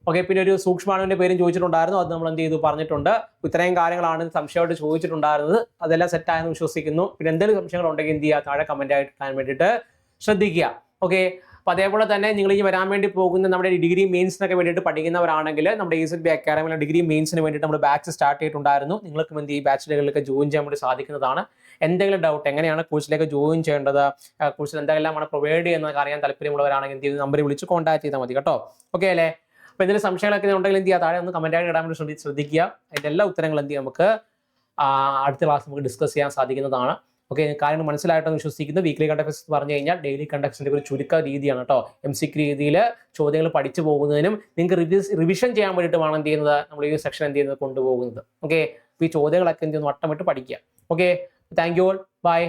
ഓക്കെ, പിന്നെ ഒരു സൂക്ഷ്മാണുവിന്റെ പേരും ചോദിച്ചിട്ടുണ്ടായിരുന്നു. അത് നമ്മൾ എന്ത് ചെയ്തു പറഞ്ഞിട്ടുണ്ട്. ഇത്രയും കാര്യങ്ങളാണ് സംശയമായിട്ട് ചോദിച്ചിട്ടുണ്ടായിരുന്നത്. അതെല്ലാം സെറ്റായെന്ന് വിശ്വസിക്കുന്നു. പിന്നെ എന്തെങ്കിലും സംശയങ്ങൾ ഉണ്ടെങ്കിൽ എന്ത് ചെയ്യുക, താഴെ കമന്റ് ആയിട്ട് ഇടാൻ വേണ്ടിയിട്ട് ശ്രദ്ധിക്കുക. ഓക്കെ, അപ്പൊ അതേപോലെ തന്നെ നിങ്ങൾ ഈ വരാൻ വേണ്ടി പോകുന്ന നമ്മുടെ ഡിഗ്രി മെയിൻസിനൊക്കെ വേണ്ടിയിട്ട് പഠിക്കുന്നവരാണെങ്കിൽ നമ്മുടെ EZB അക്കാഡമിയിലെ ഡിഗ്രി മെയിൻസിന് വേണ്ടിയിട്ട് നമ്മൾ ബാച്ച് സ്റ്റാർട്ട് ചെയ്തിട്ടുണ്ടായിരുന്നു. നിങ്ങൾക്ക് എന്ത് ഈ ബാച്ചിലേക്ക് ജോയിൻ ചെയ്യാൻ വേണ്ടി സാധിക്കുന്നതാണ്. എന്തെങ്കിലും ഡൗട്ട് എങ്ങനെയാണ് കോഴ്സിലേക്ക് ജോയിൻ ചെയ്യേണ്ടത്, കോഴ്സിൽ എന്തെല്ലാമാണ് പ്രൊവൈഡ് ചെയ്യുന്നത് അറിയാൻ താല്പര്യമുള്ളവരാണെങ്കിൽ എന്ത് ചെയ്ത് നമ്പർ വിളിച്ച് കോൺടാക്ട് ചെയ്താൽ മതി കേട്ടോ. ഓക്കെ അല്ലേ? അപ്പൊ എന്തെങ്കിലും സംശയങ്ങളൊക്കെ ഉണ്ടെങ്കിൽ എന്ത് ചെയ്യുക, താഴെ ഒന്ന് കമന്റ് ആയിട്ട് ഇടാൻ വേണ്ടി ശ്രദ്ധിക്കുക. അതിന്റെ എല്ലാ ഉത്തരങ്ങളും എന്ത് ചെയ്യാം നമുക്ക് അടുത്ത ക്ലാസ് നമുക്ക് ഡിസ്കസ് ചെയ്യാൻ സാധിക്കുന്നതാണ്. ഓക്കെ, കാര്യങ്ങൾ മനസ്സിലായിട്ടെന്ന് വിശ്വസിക്കുന്നു. വീക്ക്ലി കണ്ടക്ട്സ് പറഞ്ഞു കഴിഞ്ഞാൽ ഡെയിലി കണ്ടക്ട്സിന്റെ ഒരു ചുരുക്ക രീതിയാണ് കേട്ടോ. MCQ രീതിയിൽ ചോദ്യങ്ങൾ പഠിച്ചു പോകുന്നതിനും നിങ്ങൾക്ക് റിവിഷൻ ചെയ്യാൻ വേണ്ടിയിട്ട് വേണം എന്ത് ചെയ്യുന്നത് നമ്മൾ ഈ സെക്ഷൻ എന്ത് ചെയ്യുന്നത് കൊണ്ടുപോകുന്നത്. ഓക്കെ, ഈ ചോദ്യങ്ങളൊക്കെ എന്ത് ചെയ്യുന്നു വട്ടമിട്ട് പഠിക്കുക. Okay, thank you all, by.